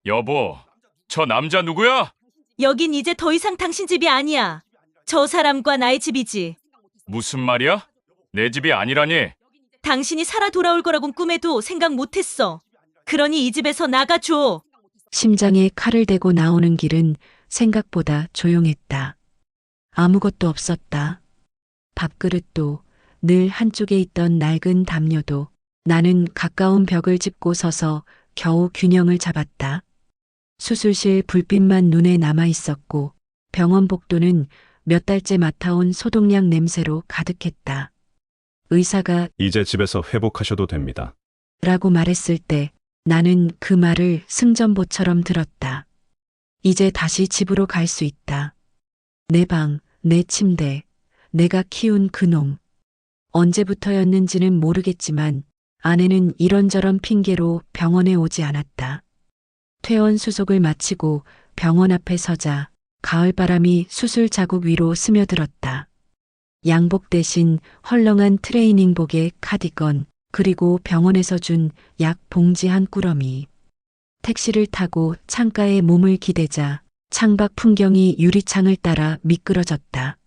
여보, 저 남자 누구야? 여긴 이제 더 이상 당신 집이 아니야. 저 사람과 나의 집이지. 무슨 말이야? 내 집이 아니라니. 당신이 살아 돌아올 거라곤 꿈에도 생각 못했어. 그러니 이 집에서 나가줘. 심장에 칼을 대고 나오는 길은 생각보다 조용했다. 아무것도 없었다. 밥그릇도, 늘 한쪽에 있던 낡은 담요도. 나는 가까운 벽을 짚고 서서 겨우 균형을 잡았다. 수술실 불빛만 눈에 남아 있었고 병원 복도는 몇 달째 맡아온 소독약 냄새로 가득했다. 의사가 이제 집에서 회복하셔도 됩니다. 라고 말했을 때 나는 그 말을 승전보처럼 들었다. 이제 다시 집으로 갈 수 있다. 내 방, 내 침대, 내가 키운 그놈. 언제부터였는지는 모르겠지만 아내는 이런저런 핑계로 병원에 오지 않았다. 퇴원 수속을 마치고 병원 앞에 서자 가을바람이 수술 자국 위로 스며들었다. 양복 대신 헐렁한 트레이닝복에 카디건, 그리고 병원에서 준 약 봉지 한 꾸러미. 택시를 타고 창가에 몸을 기대자 창밖 풍경이 유리창을 따라 미끄러졌다.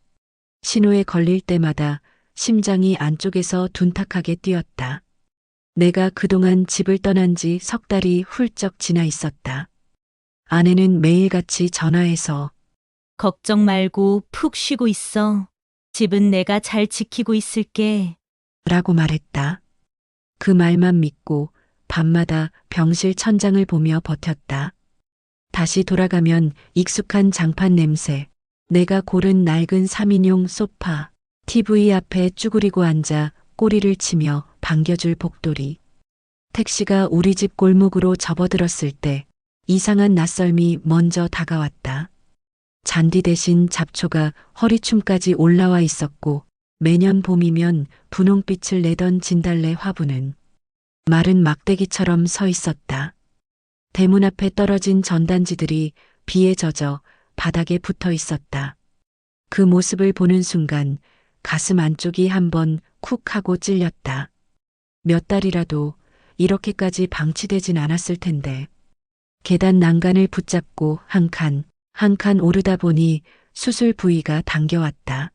신호에 걸릴 때마다 심장이 안쪽에서 둔탁하게 뛰었다. 내가 그동안 집을 떠난 지 석 달이 훌쩍 지나 있었다. 아내는 매일같이 전화해서 걱정 말고 푹 쉬고 있어. 집은 내가 잘 지키고 있을게. 라고 말했다. 그 말만 믿고 밤마다 병실 천장을 보며 버텼다. 다시 돌아가면 익숙한 장판 냄새, 내가 고른 낡은 3인용 소파, TV 앞에 쭈그리고 앉아 꼬리를 치며 반겨줄 복돌이. 택시가 우리 집 골목으로 접어들었을 때 이상한 낯설미 먼저 다가왔다. 잔디 대신 잡초가 허리춤까지 올라와 있었고 매년 봄이면 분홍빛을 내던 진달래 화분은 마른 막대기처럼 서 있었다. 대문 앞에 떨어진 전단지들이 비에 젖어 바닥에 붙어 있었다. 그 모습을 보는 순간 가슴 안쪽이 한번 쿡 하고 찔렸다. 몇 달이라도 이렇게까지 방치되진 않았을 텐데. 계단 난간을 붙잡고 한 칸 오르다 보니 수술 부위가 당겨왔다.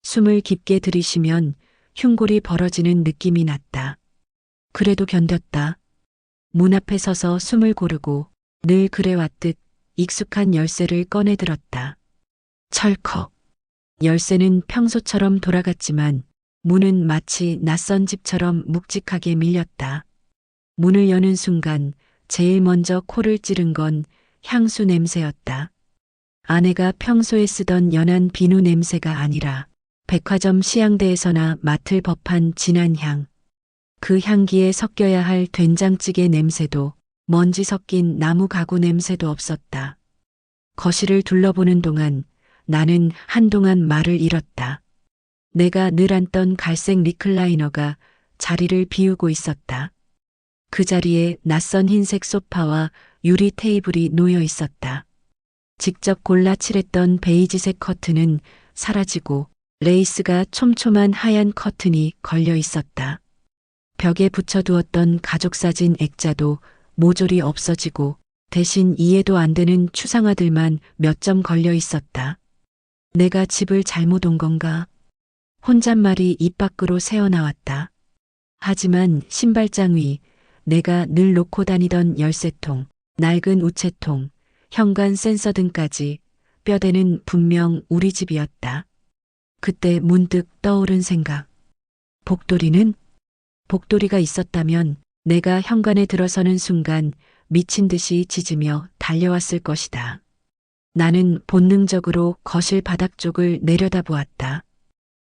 숨을 깊게 들이쉬면 흉골이 벌어지는 느낌이 났다. 그래도 견뎠다. 문 앞에 서서 숨을 고르고 늘 그래왔듯 익숙한 열쇠를 꺼내들었다. 철컥. 열쇠는 평소처럼 돌아갔지만 문은 마치 낯선 집처럼 묵직하게 밀렸다. 문을 여는 순간 제일 먼저 코를 찌른 건 향수 냄새였다. 아내가 평소에 쓰던 연한 비누 냄새가 아니라 백화점 시향대에서나 맡을 법한 진한 향. 그 향기에 섞여야 할 된장찌개 냄새도 먼지 섞인 나무 가구 냄새도 없었다. 거실을 둘러보는 동안 나는 한동안 말을 잃었다. 내가 늘 앉던 갈색 리클라이너가 자리를 비우고 있었다. 그 자리에 낯선 흰색 소파와 유리 테이블이 놓여 있었다. 직접 골라 칠했던 베이지색 커튼은 사라지고 레이스가 촘촘한 하얀 커튼이 걸려 있었다. 벽에 붙여두었던 가족사진 액자도 모조리 없어지고 대신 이해도 안 되는 추상화들만 몇 점 걸려 있었다. 내가 집을 잘못 온 건가? 혼잣말이 입 밖으로 새어나왔다. 하지만 신발장 위 내가 늘 놓고 다니던 열쇠통, 낡은 우체통, 현관 센서 등까지 뼈대는 분명 우리 집이었다. 그때 문득 떠오른 생각. 복돌이는? 복돌이가 있었다면 내가 현관에 들어서는 순간 미친 듯이 짖으며 달려왔을 것이다. 나는 본능적으로 거실 바닥 쪽을 내려다보았다.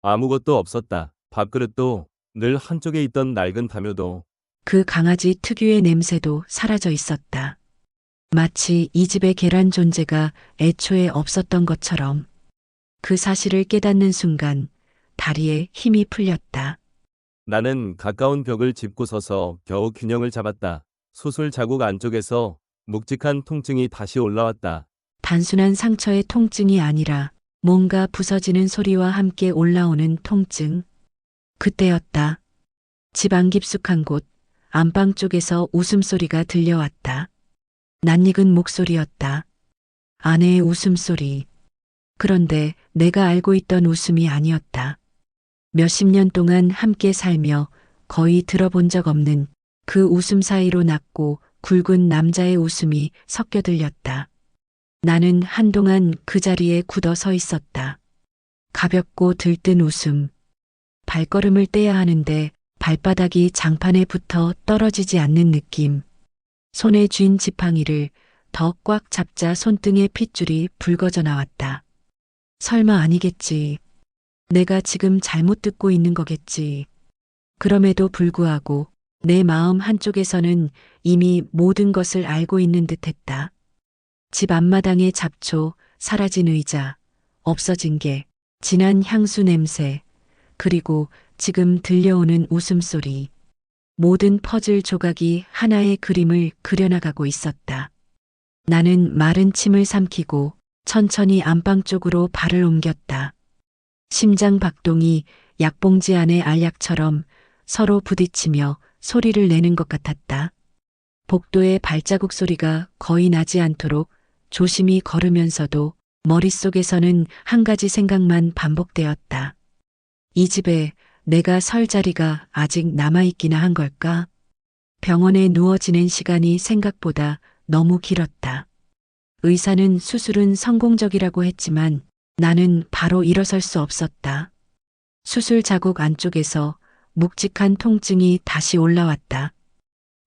아무것도 없었다. 밥그릇도 늘 한쪽에 있던 낡은 담요도 그 강아지 특유의 냄새도 사라져 있었다. 마치 이 집의 계란 존재가 애초에 없었던 것처럼. 그 사실을 깨닫는 순간 다리에 힘이 풀렸다. 나는 가까운 벽을 짚고 서서 겨우 균형을 잡았다. 수술 자국 안쪽에서 묵직한 통증이 다시 올라왔다. 단순한 상처의 통증이 아니라 뭔가 부서지는 소리와 함께 올라오는 통증. 그때였다. 집 안 깊숙한 곳, 안방 쪽에서 웃음소리가 들려왔다. 낯익은 목소리였다. 아내의 웃음소리. 그런데 내가 알고 있던 웃음이 아니었다. 몇십 년 동안 함께 살며 거의 들어본 적 없는 그 웃음 사이로 낮고 굵은 남자의 웃음이 섞여 들렸다. 나는 한동안 그 자리에 굳어 서 있었다. 가볍고 들뜬 웃음. 발걸음을 떼야 하는데 발바닥이 장판에 붙어 떨어지지 않는 느낌. 손에 쥔 지팡이를 더 꽉 잡자 손등의 핏줄이 붉어져 나왔다. 설마 아니겠지. 내가 지금 잘못 듣고 있는 거겠지. 그럼에도 불구하고 내 마음 한쪽에서는 이미 모든 것을 알고 있는 듯 했다. 집 앞마당의 잡초, 사라진 의자, 없어진 게, 진한 향수 냄새, 그리고 지금 들려오는 웃음소리. 모든 퍼즐 조각이 하나의 그림을 그려나가고 있었다. 나는 마른 침을 삼키고 천천히 안방 쪽으로 발을 옮겼다. 심장 박동이 약봉지 안의 알약처럼 서로 부딪히며 소리를 내는 것 같았다. 복도의 발자국 소리가 거의 나지 않도록 조심히 걸으면서도 머릿속에서는 한 가지 생각만 반복되었다. 이 집에 내가 설 자리가 아직 남아있기나 한 걸까? 병원에 누워 지낸 시간이 생각보다 너무 길었다. 의사는 수술은 성공적이라고 했지만 나는 바로 일어설 수 없었다. 수술 자국 안쪽에서 묵직한 통증이 다시 올라왔다.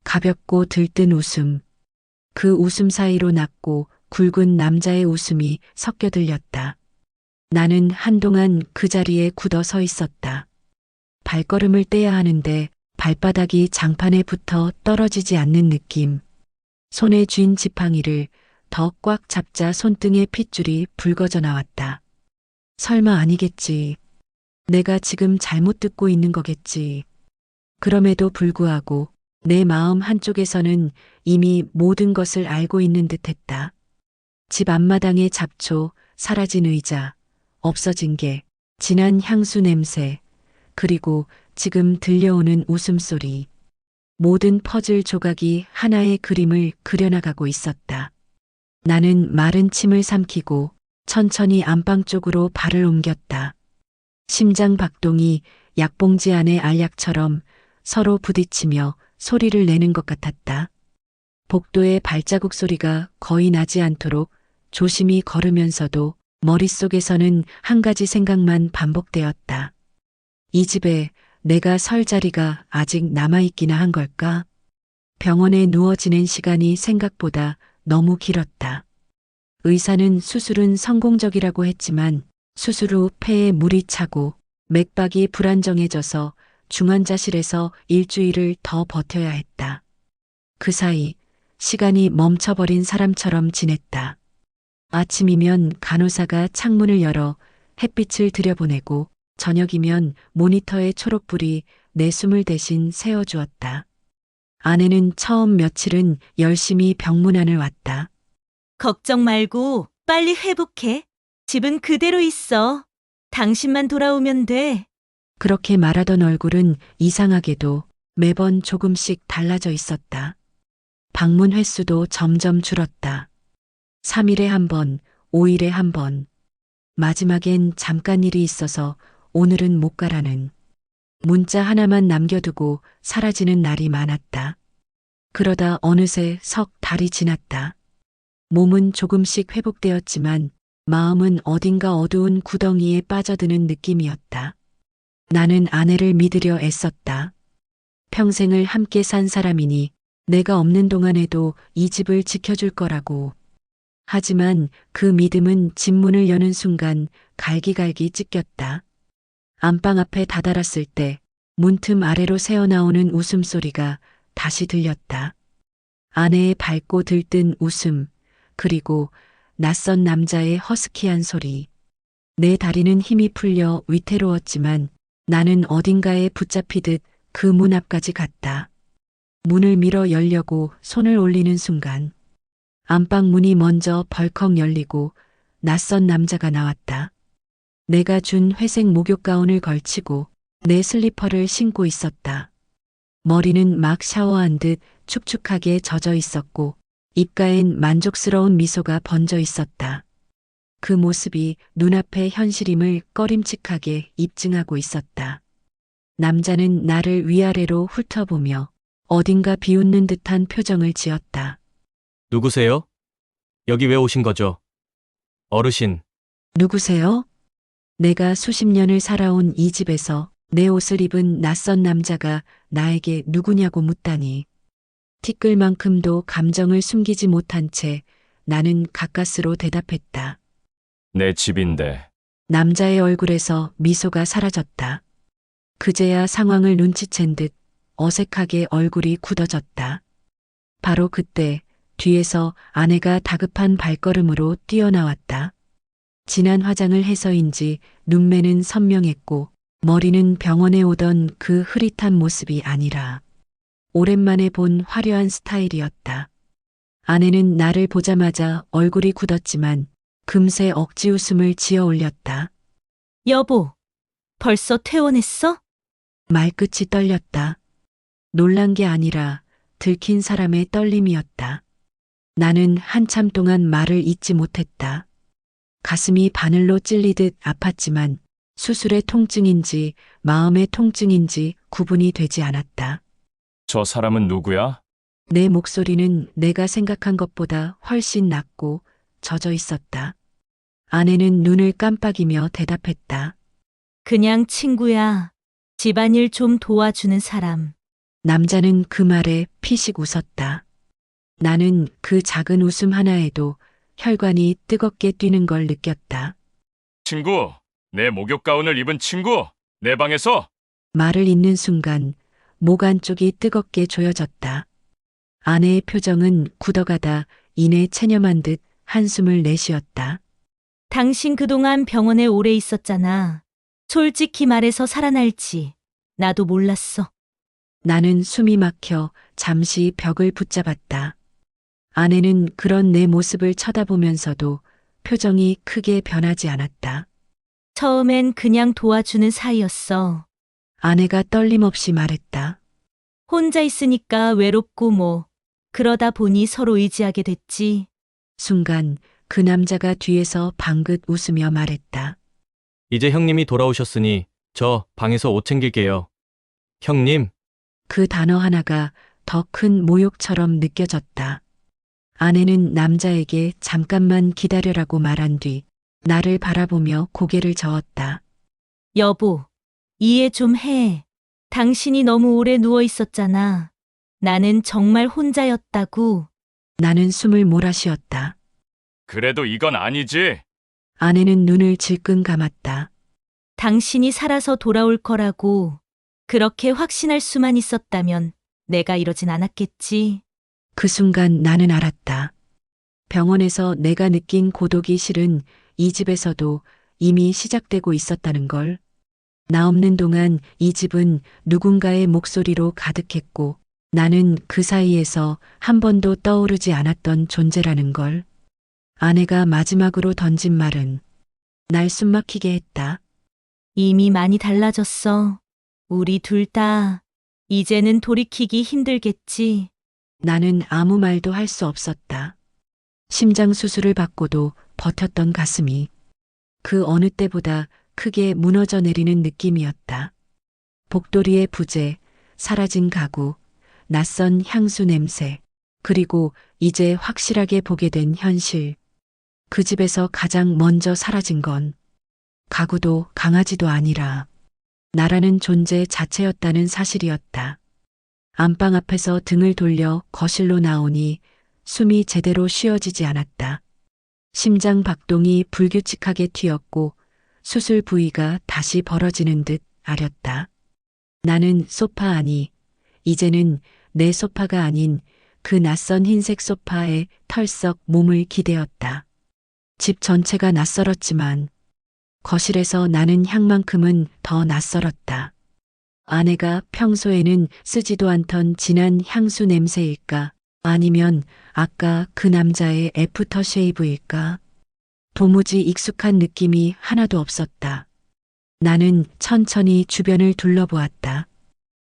가볍고 들뜬 웃음. 그 웃음 사이로 낮고 굵은 남자의 웃음이 섞여 들렸다. 나는 한동안 그 자리에 굳어 서 있었다. 발걸음을 떼야 하는데 발바닥이 장판에 붙어 떨어지지 않는 느낌. 손에 쥔 지팡이를 더 꽉 잡자 손등의 핏줄이 붉어져 나왔다. 설마 아니겠지. 내가 지금 잘못 듣고 있는 거겠지. 그럼에도 불구하고 내 마음 한쪽에서는 이미 모든 것을 알고 있는 듯 했다. 집 앞마당의 잡초, 사라진 의자, 없어진 게, 진한 향수 냄새, 그리고 지금 들려오는 웃음소리. 모든 퍼즐 조각이 하나의 그림을 그려나가고 있었다. 나는 마른 침을 삼키고 천천히 안방 쪽으로 발을 옮겼다. 심장 박동이 약봉지 안의 알약처럼 서로 부딪히며 소리를 내는 것 같았다. 복도의 발자국 소리가 거의 나지 않도록 조심히 걸으면서도 머릿속에서는 한 가지 생각만 반복되었다. 이 집에 내가 설 자리가 아직 남아있기나 한 걸까? 병원에 누워 지낸 시간이 생각보다 너무 길었다. 의사는 수술은 성공적이라고 했지만 수술 후 폐에 물이 차고 맥박이 불안정해져서 중환자실에서 일주일을 더 버텨야 했다. 그 사이 시간이 멈춰버린 사람처럼 지냈다. 아침이면 간호사가 창문을 열어 햇빛을 들여보내고 저녁이면 모니터의 초록불이 내 숨을 대신 세워주었다. 아내는 처음 며칠은 열심히 병문안을 왔다. 걱정 말고 빨리 회복해. 집은 그대로 있어. 당신만 돌아오면 돼. 그렇게 말하던 얼굴은 이상하게도 매번 조금씩 달라져 있었다. 방문 횟수도 점점 줄었다. 3일에 한 번, 5일에 한 번. 마지막엔 잠깐 일이 있어서 오늘은 못 가라는 문자 하나만 남겨두고 사라지는 날이 많았다. 그러다 어느새 석 달이 지났다. 몸은 조금씩 회복되었지만 마음은 어딘가 어두운 구덩이에 빠져드는 느낌이었다. 나는 아내를 믿으려 애썼다. 평생을 함께 산 사람이니 내가 없는 동안에도 이 집을 지켜줄 거라고. 하지만 그 믿음은 집 문을 여는 순간 갈기갈기 찢겼다. 안방 앞에 다다랐을 때 문틈 아래로 새어나오는 웃음소리가 다시 들렸다. 아내의 밝고 들뜬 웃음, 그리고 낯선 남자의 허스키한 소리. 내 다리는 힘이 풀려 위태로웠지만 나는 어딘가에 붙잡히듯 그 문 앞까지 갔다. 문을 밀어 열려고 손을 올리는 순간 안방 문이 먼저 벌컥 열리고 낯선 남자가 나왔다. 내가 준 회색 목욕 가운을 걸치고 내 슬리퍼를 신고 있었다. 머리는 막 샤워한 듯 축축하게 젖어 있었고 입가엔 만족스러운 미소가 번져 있었다. 그 모습이 눈앞의 현실임을 꺼림칙하게 입증하고 있었다. 남자는 나를 위아래로 훑어보며 어딘가 비웃는 듯한 표정을 지었다. 누구세요? 여기 왜 오신 거죠? 어르신, 누구세요? 내가 수십 년을 살아온 이 집에서 내 옷을 입은 낯선 남자가 나에게 누구냐고 묻다니. 티끌만큼도 감정을 숨기지 못한 채 나는 가까스로 대답했다. 내 집인데. 남자의 얼굴에서 미소가 사라졌다. 그제야 상황을 눈치챈 듯 어색하게 얼굴이 굳어졌다. 바로 그때 뒤에서 아내가 다급한 발걸음으로 뛰어나왔다. 진한 화장을 해서인지 눈매는 선명했고 머리는 병원에 오던 그 흐릿한 모습이 아니라 오랜만에 본 화려한 스타일이었다. 아내는 나를 보자마자 얼굴이 굳었지만 금세 억지 웃음을 지어 올렸다. 여보, 벌써 퇴원했어? 말끝이 떨렸다. 놀란 게 아니라 들킨 사람의 떨림이었다. 나는 한참 동안 말을 잇지 못했다. 가슴이 바늘로 찔리듯 아팠지만 수술의 통증인지 마음의 통증인지 구분이 되지 않았다. 저 사람은 누구야? 내 목소리는 내가 생각한 것보다 훨씬 낮고 젖어 있었다. 아내는 눈을 깜빡이며 대답했다. 그냥 친구야. 집안일 좀 도와주는 사람. 남자는 그 말에 피식 웃었다. 나는 그 작은 웃음 하나에도 혈관이 뜨겁게 뛰는 걸 느꼈다. 친구, 내 목욕 가운을 입은 친구, 내 방에서. 말을 잇는 순간 목 안쪽이 뜨겁게 조여졌다. 아내의 표정은 굳어가다 이내 체념한 듯 한숨을 내쉬었다. 당신 그동안 병원에 오래 있었잖아. 솔직히 말해서 살아날지 나도 몰랐어. 나는 숨이 막혀 잠시 벽을 붙잡았다. 아내는 그런 내 모습을 쳐다보면서도 표정이 크게 변하지 않았다. 처음엔 그냥 도와주는 사이였어. 아내가 떨림없이 말했다. 혼자 있으니까 외롭고 뭐. 그러다 보니 서로 의지하게 됐지. 순간 그 남자가 뒤에서 방긋 웃으며 말했다. 이제 형님이 돌아오셨으니 저 방에서 옷 챙길게요. 형님, 그 단어 하나가 더 큰 모욕처럼 느껴졌다. 아내는 남자에게 잠깐만 기다려라고 말한 뒤 나를 바라보며 고개를 저었다. 여보, 이해 좀 해. 당신이 너무 오래 누워 있었잖아. 나는 정말 혼자였다고. 나는 숨을 몰아쉬었다. 그래도 이건 아니지. 아내는 눈을 질끈 감았다. 당신이 살아서 돌아올 거라고. 그렇게 확신할 수만 있었다면 내가 이러진 않았겠지. 그 순간 나는 알았다. 병원에서 내가 느낀 고독이 실은 이 집에서도 이미 시작되고 있었다는 걸. 나 없는 동안 이 집은 누군가의 목소리로 가득했고 나는 그 사이에서 한 번도 떠오르지 않았던 존재라는 걸. 아내가 마지막으로 던진 말은 날 숨막히게 했다. 이미 많이 달라졌어. 우리 둘 다. 이제는 돌이키기 힘들겠지. 나는 아무 말도 할 수 없었다. 심장 수술을 받고도 버텼던 가슴이 그 어느 때보다 크게 무너져 내리는 느낌이었다. 복도리의 부재, 사라진 가구, 낯선 향수 냄새, 그리고 이제 확실하게 보게 된 현실. 그 집에서 가장 먼저 사라진 건 가구도 강아지도 아니라 나라는 존재 자체였다는 사실이었다. 안방 앞에서 등을 돌려 거실로 나오니 숨이 제대로 쉬어지지 않았다. 심장 박동이 불규칙하게 튀었고 수술 부위가 다시 벌어지는 듯 아렸다. 나는 소파 아니, 이제는 내 소파가 아닌 그 낯선 흰색 소파에 털썩 몸을 기대었다. 집 전체가 낯설었지만 거실에서 나는 향만큼은 더 낯설었다. 아내가 평소에는 쓰지도 않던 진한 향수 냄새일까? 아니면 아까 그 남자의 애프터 쉐이브일까? 도무지 익숙한 느낌이 하나도 없었다. 나는 천천히 주변을 둘러보았다.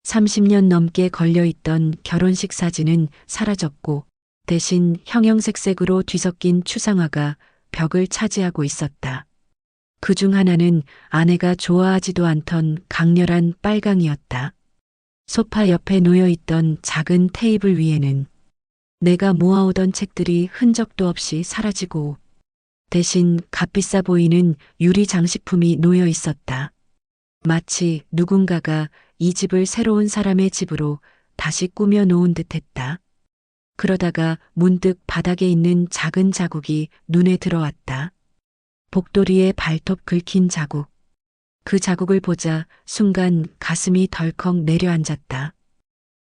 30년 넘게 걸려있던 결혼식 사진은 사라졌고 대신 형형색색으로 뒤섞인 추상화가 벽을 차지하고 있었다. 그 중 하나는 아내가 좋아하지도 않던 강렬한 빨강이었다. 소파 옆에 놓여있던 작은 테이블 위에는 내가 모아오던 책들이 흔적도 없이 사라지고 대신 값비싸 보이는 유리 장식품이 놓여 있었다. 마치 누군가가 이 집을 새로운 사람의 집으로 다시 꾸며 놓은 듯 했다. 그러다가 문득 바닥에 있는 작은 자국이 눈에 들어왔다. 복도리에 발톱 긁힌 자국. 그 자국을 보자 순간 가슴이 덜컥 내려앉았다.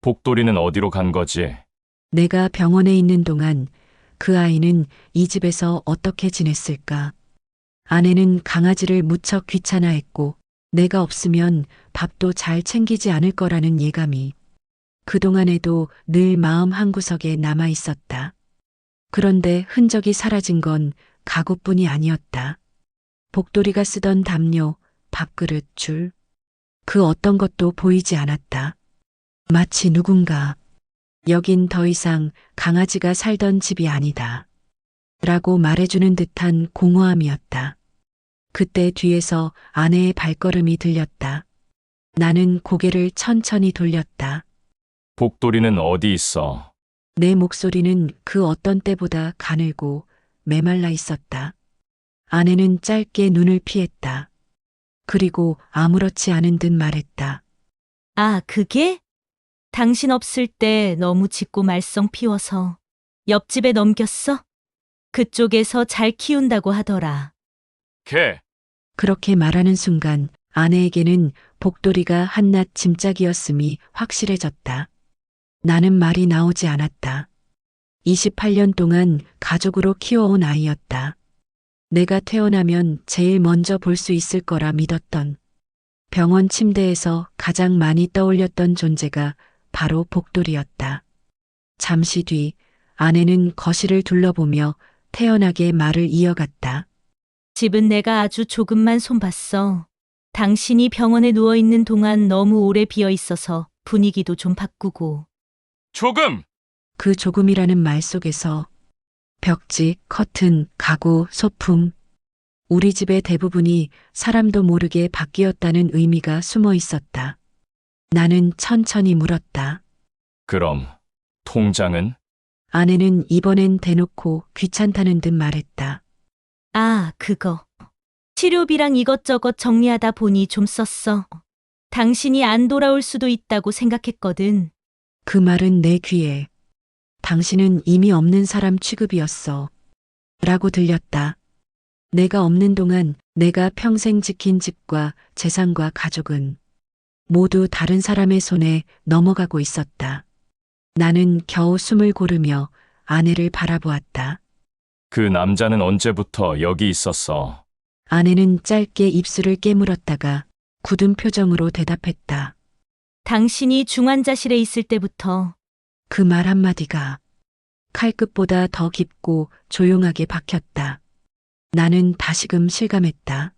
복돌이는 어디로 간 거지? 내가 병원에 있는 동안 그 아이는 이 집에서 어떻게 지냈을까? 아내는 강아지를 무척 귀찮아했고 내가 없으면 밥도 잘 챙기지 않을 거라는 예감이 그동안에도 늘 마음 한구석에 남아 있었다. 그런데 흔적이 사라진 건 가구뿐이 아니었다. 복돌이가 쓰던 담요, 밥그릇, 줄. 그 어떤 것도 보이지 않았다. 마치 누군가 여긴 더 이상 강아지가 살던 집이 아니다. 라고 말해주는 듯한 공허함이었다. 그때 뒤에서 아내의 발걸음이 들렸다. 나는 고개를 천천히 돌렸다. 복돌이는 어디 있어? 내 목소리는 그 어떤 때보다 가늘고 메말라 있었다. 아내는 짧게 눈을 피했다. 그리고 아무렇지 않은 듯 말했다. 아, 그게? 당신 없을 때 너무 짖고 말썽 피워서 옆집에 넘겼어? 그쪽에서 잘 키운다고 하더라. 걔, 그렇게 말하는 순간 아내에게는 복돌이가 한낱 짐짝이었음이 확실해졌다. 나는 말이 나오지 않았다. 28년 동안 가족으로 키워온 아이였다. 내가 태어나면 제일 먼저 볼 수 있을 거라 믿었던 병원 침대에서 가장 많이 떠올렸던 존재가 바로 복돌이였다. 잠시 뒤 아내는 거실을 둘러보며 태연하게 말을 이어갔다. 집은 내가 아주 조금만 손봤어. 당신이 병원에 누워있는 동안 너무 오래 비어 있어서 분위기도 좀 바꾸고. 조금! 그 조금이라는 말 속에서 벽지, 커튼, 가구, 소품, 우리 집의 대부분이 사람도 모르게 바뀌었다는 의미가 숨어 있었다. 나는 천천히 물었다. 그럼, 통장은? 아내는 이번엔 대놓고 귀찮다는 듯 말했다. 아, 그거. 치료비랑 이것저것 정리하다 보니 좀 썼어. 당신이 안 돌아올 수도 있다고 생각했거든. 그 말은 내 귀에 당신은 이미 없는 사람 취급이었어. 라고 들렸다. 내가 없는 동안 내가 평생 지킨 집과 재산과 가족은 모두 다른 사람의 손에 넘어가고 있었다. 나는 겨우 숨을 고르며 아내를 바라보았다. 그 남자는 언제부터 여기 있었어? 아내는 짧게 입술을 깨물었다가 굳은 표정으로 대답했다. 당신이 중환자실에 있을 때부터. 그 말 한마디가 칼끝보다 더 깊고 조용하게 박혔다. 나는 다시금 실감했다.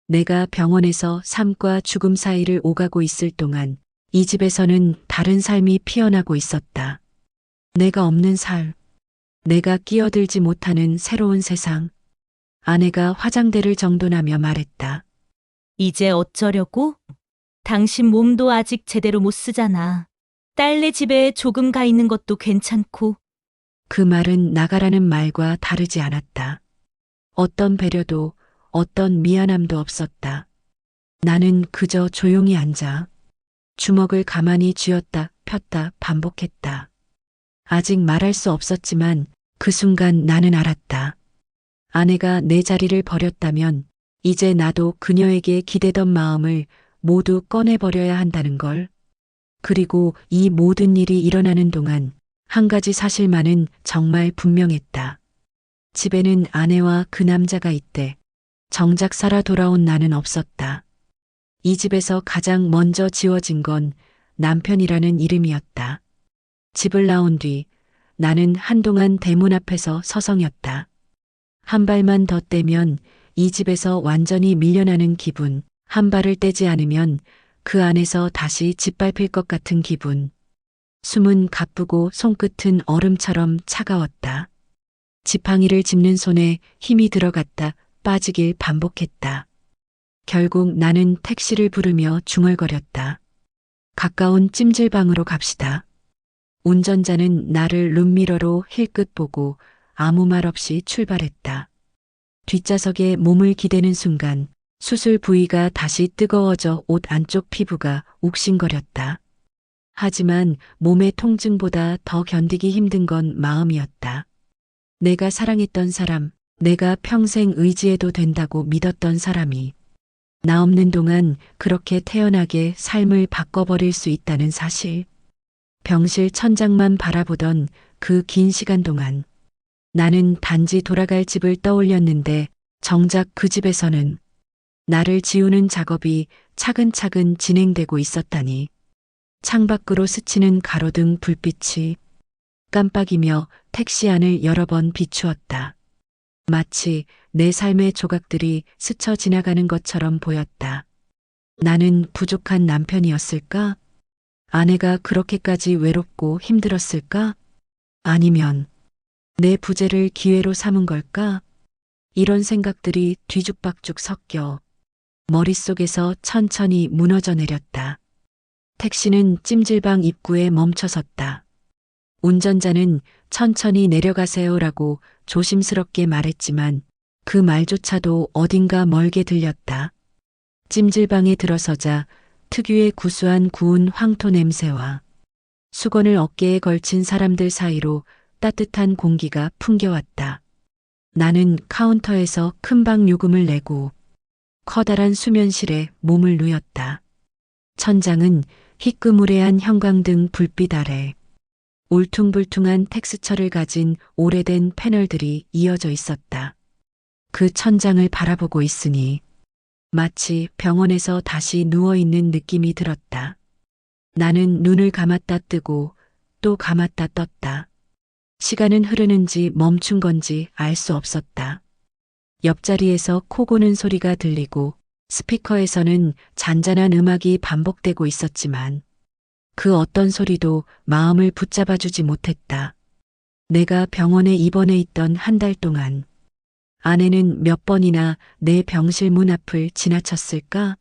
내가 병원에서 삶과 죽음 사이를 오가고 있을 동안 이 집에서는 다른 삶이 피어나고 있었다. 내가 없는 삶, 내가 끼어들지 못하는 새로운 세상. 아내가 화장대를 정돈하며 말했다. 이제 어쩌려고? 당신 몸도 아직 제대로 못 쓰잖아. 딸네 집에 조금 가 있는 것도 괜찮고. 그 말은 나가라는 말과 다르지 않았다. 어떤 배려도 어떤 미안함도 없었다. 나는 그저 조용히 앉아 주먹을 가만히 쥐었다 폈다 반복했다. 아직 말할 수 없었지만 그 순간 나는 알았다. 아내가 내 자리를 버렸다면 이제 나도 그녀에게 기대던 마음을 모두 꺼내버려야 한다는 걸. 그리고 이 모든 일이 일어나는 동안 한 가지 사실만은 정말 분명했다. 집에는 아내와 그 남자가 있대. 정작 살아 돌아온 나는 없었다. 이 집에서 가장 먼저 지워진 건 남편이라는 이름이었다. 집을 나온 뒤 나는 한동안 대문 앞에서 서성였다. 한 발만 더 떼면 이 집에서 완전히 밀려나는 기분, 한 발을 떼지 않으면 그 안에서 다시 짓밟힐 것 같은 기분. 숨은 가쁘고 손끝은 얼음처럼 차가웠다. 지팡이를 짚는 손에 힘이 들어갔다 빠지길 반복했다. 결국 나는 택시를 부르며 중얼거렸다. 가까운 찜질방으로 갑시다. 운전자는 나를 룸미러로 힐끗 보고 아무 말 없이 출발했다. 뒷좌석에 몸을 기대는 순간 수술 부위가 다시 뜨거워져 옷 안쪽 피부가 욱신거렸다. 하지만 몸의 통증보다 더 견디기 힘든 건 마음이었다. 내가 사랑했던 사람, 내가 평생 의지해도 된다고 믿었던 사람이 나 없는 동안 그렇게 태연하게 삶을 바꿔버릴 수 있다는 사실. 병실 천장만 바라보던 그 긴 시간 동안 나는 단지 돌아갈 집을 떠올렸는데 정작 그 집에서는 나를 지우는 작업이 차근차근 진행되고 있었다니. 창밖으로 스치는 가로등 불빛이 깜빡이며 택시 안을 여러 번 비추었다. 마치 내 삶의 조각들이 스쳐 지나가는 것처럼 보였다. 나는 부족한 남편이었을까? 아내가 그렇게까지 외롭고 힘들었을까? 아니면 내 부재를 기회로 삼은 걸까? 이런 생각들이 뒤죽박죽 섞여 머릿속에서 천천히 무너져 내렸다. 택시는 찜질방 입구에 멈춰섰다. 운전자는 천천히 내려가세요라고 조심스럽게 말했지만 그 말조차도 어딘가 멀게 들렸다. 찜질방에 들어서자 특유의 구수한 구운 황토 냄새와 수건을 어깨에 걸친 사람들 사이로 따뜻한 공기가 풍겨왔다. 나는 카운터에서 큰방 요금을 내고 커다란 수면실에 몸을 누였다. 천장은 희끄무레한 형광등 불빛 아래 울퉁불퉁한 텍스처를 가진 오래된 패널들이 이어져 있었다. 그 천장을 바라보고 있으니 마치 병원에서 다시 누워있는 느낌이 들었다. 나는 눈을 감았다 뜨고 또 감았다 떴다. 시간은 흐르는지 멈춘 건지 알 수 없었다. 옆자리에서 코 고는 소리가 들리고 스피커에서는 잔잔한 음악이 반복되고 있었지만 그 어떤 소리도 마음을 붙잡아주지 못했다. 내가 병원에 입원해 있던 한 달 동안 아내는 몇 번이나 내 병실 문 앞을 지나쳤을까?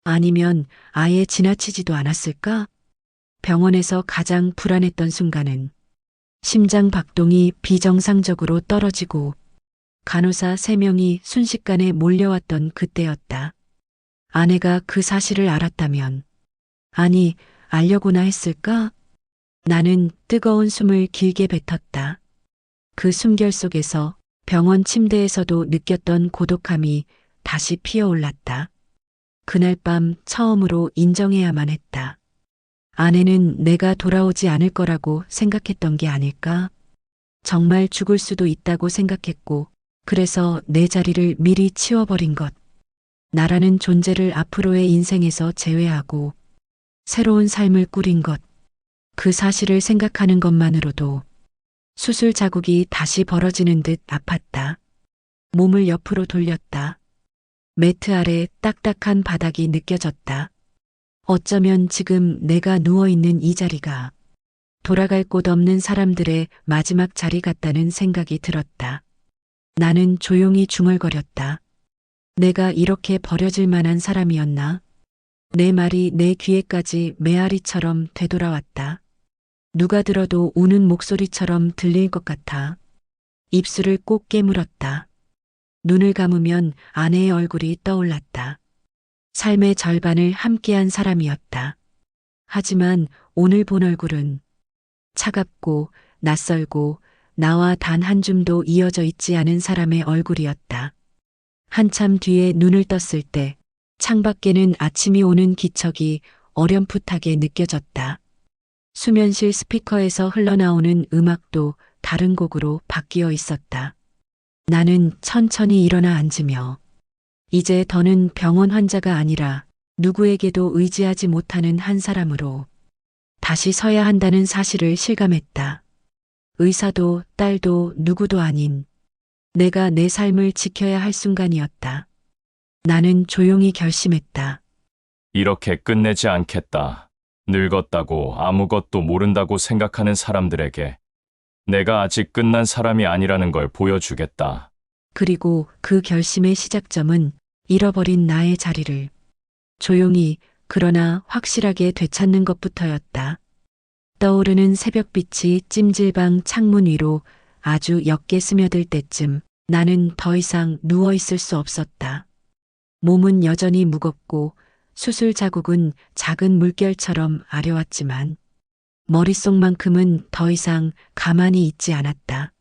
아니면 아예 지나치지도 않았을까? 병원에서 가장 불안했던 순간은 심장 박동이 비정상적으로 떨어지고 간호사 3명이 순식간에 몰려왔던 그때였다. 아내가 그 사실을 알았다면, 아니, 알려고나 했을까? 나는 뜨거운 숨을 길게 뱉었다. 그 숨결 속에서 병원 침대에서도 느꼈던 고독함이 다시 피어올랐다. 그날 밤 처음으로 인정해야만 했다. 아내는 내가 돌아오지 않을 거라고 생각했던 게 아닐까? 정말 죽을 수도 있다고 생각했고, 그래서 내 자리를 미리 치워버린 것. 나라는 존재를 앞으로의 인생에서 제외하고 새로운 삶을 꾸린 것. 그 사실을 생각하는 것만으로도 수술 자국이 다시 벌어지는 듯 아팠다. 몸을 옆으로 돌렸다. 매트 아래 딱딱한 바닥이 느껴졌다. 어쩌면 지금 내가 누워있는 이 자리가 돌아갈 곳 없는 사람들의 마지막 자리 같다는 생각이 들었다. 나는 조용히 중얼거렸다. 내가 이렇게 버려질 만한 사람이었나? 내 말이 내 귀에까지 메아리처럼 되돌아왔다. 누가 들어도 우는 목소리처럼 들릴 것 같아. 입술을 꼭 깨물었다. 눈을 감으면 아내의 얼굴이 떠올랐다. 삶의 절반을 함께한 사람이었다. 하지만 오늘 본 얼굴은 차갑고 낯설고 나와 단 한 줌도 이어져 있지 않은 사람의 얼굴이었다. 한참 뒤에 눈을 떴을 때 창밖에는 아침이 오는 기척이 어렴풋하게 느껴졌다. 수면실 스피커에서 흘러나오는 음악도 다른 곡으로 바뀌어 있었다. 나는 천천히 일어나 앉으며 이제 더는 병원 환자가 아니라 누구에게도 의지하지 못하는 한 사람으로 다시 서야 한다는 사실을 실감했다. 의사도 딸도 누구도 아닌 내가 내 삶을 지켜야 할 순간이었다. 나는 조용히 결심했다. 이렇게 끝내지 않겠다. 늙었다고 아무것도 모른다고 생각하는 사람들에게 내가 아직 끝난 사람이 아니라는 걸 보여주겠다. 그리고 그 결심의 시작점은 잃어버린 나의 자리를 조용히 그러나 확실하게 되찾는 것부터였다. 떠오르는 새벽빛이 찜질방 창문 위로 아주 옅게 스며들 때쯤 나는 더 이상 누워 있을 수 없었다. 몸은 여전히 무겁고 수술 자국은 작은 물결처럼 아려왔지만 머릿속만큼은 더 이상 가만히 있지 않았다.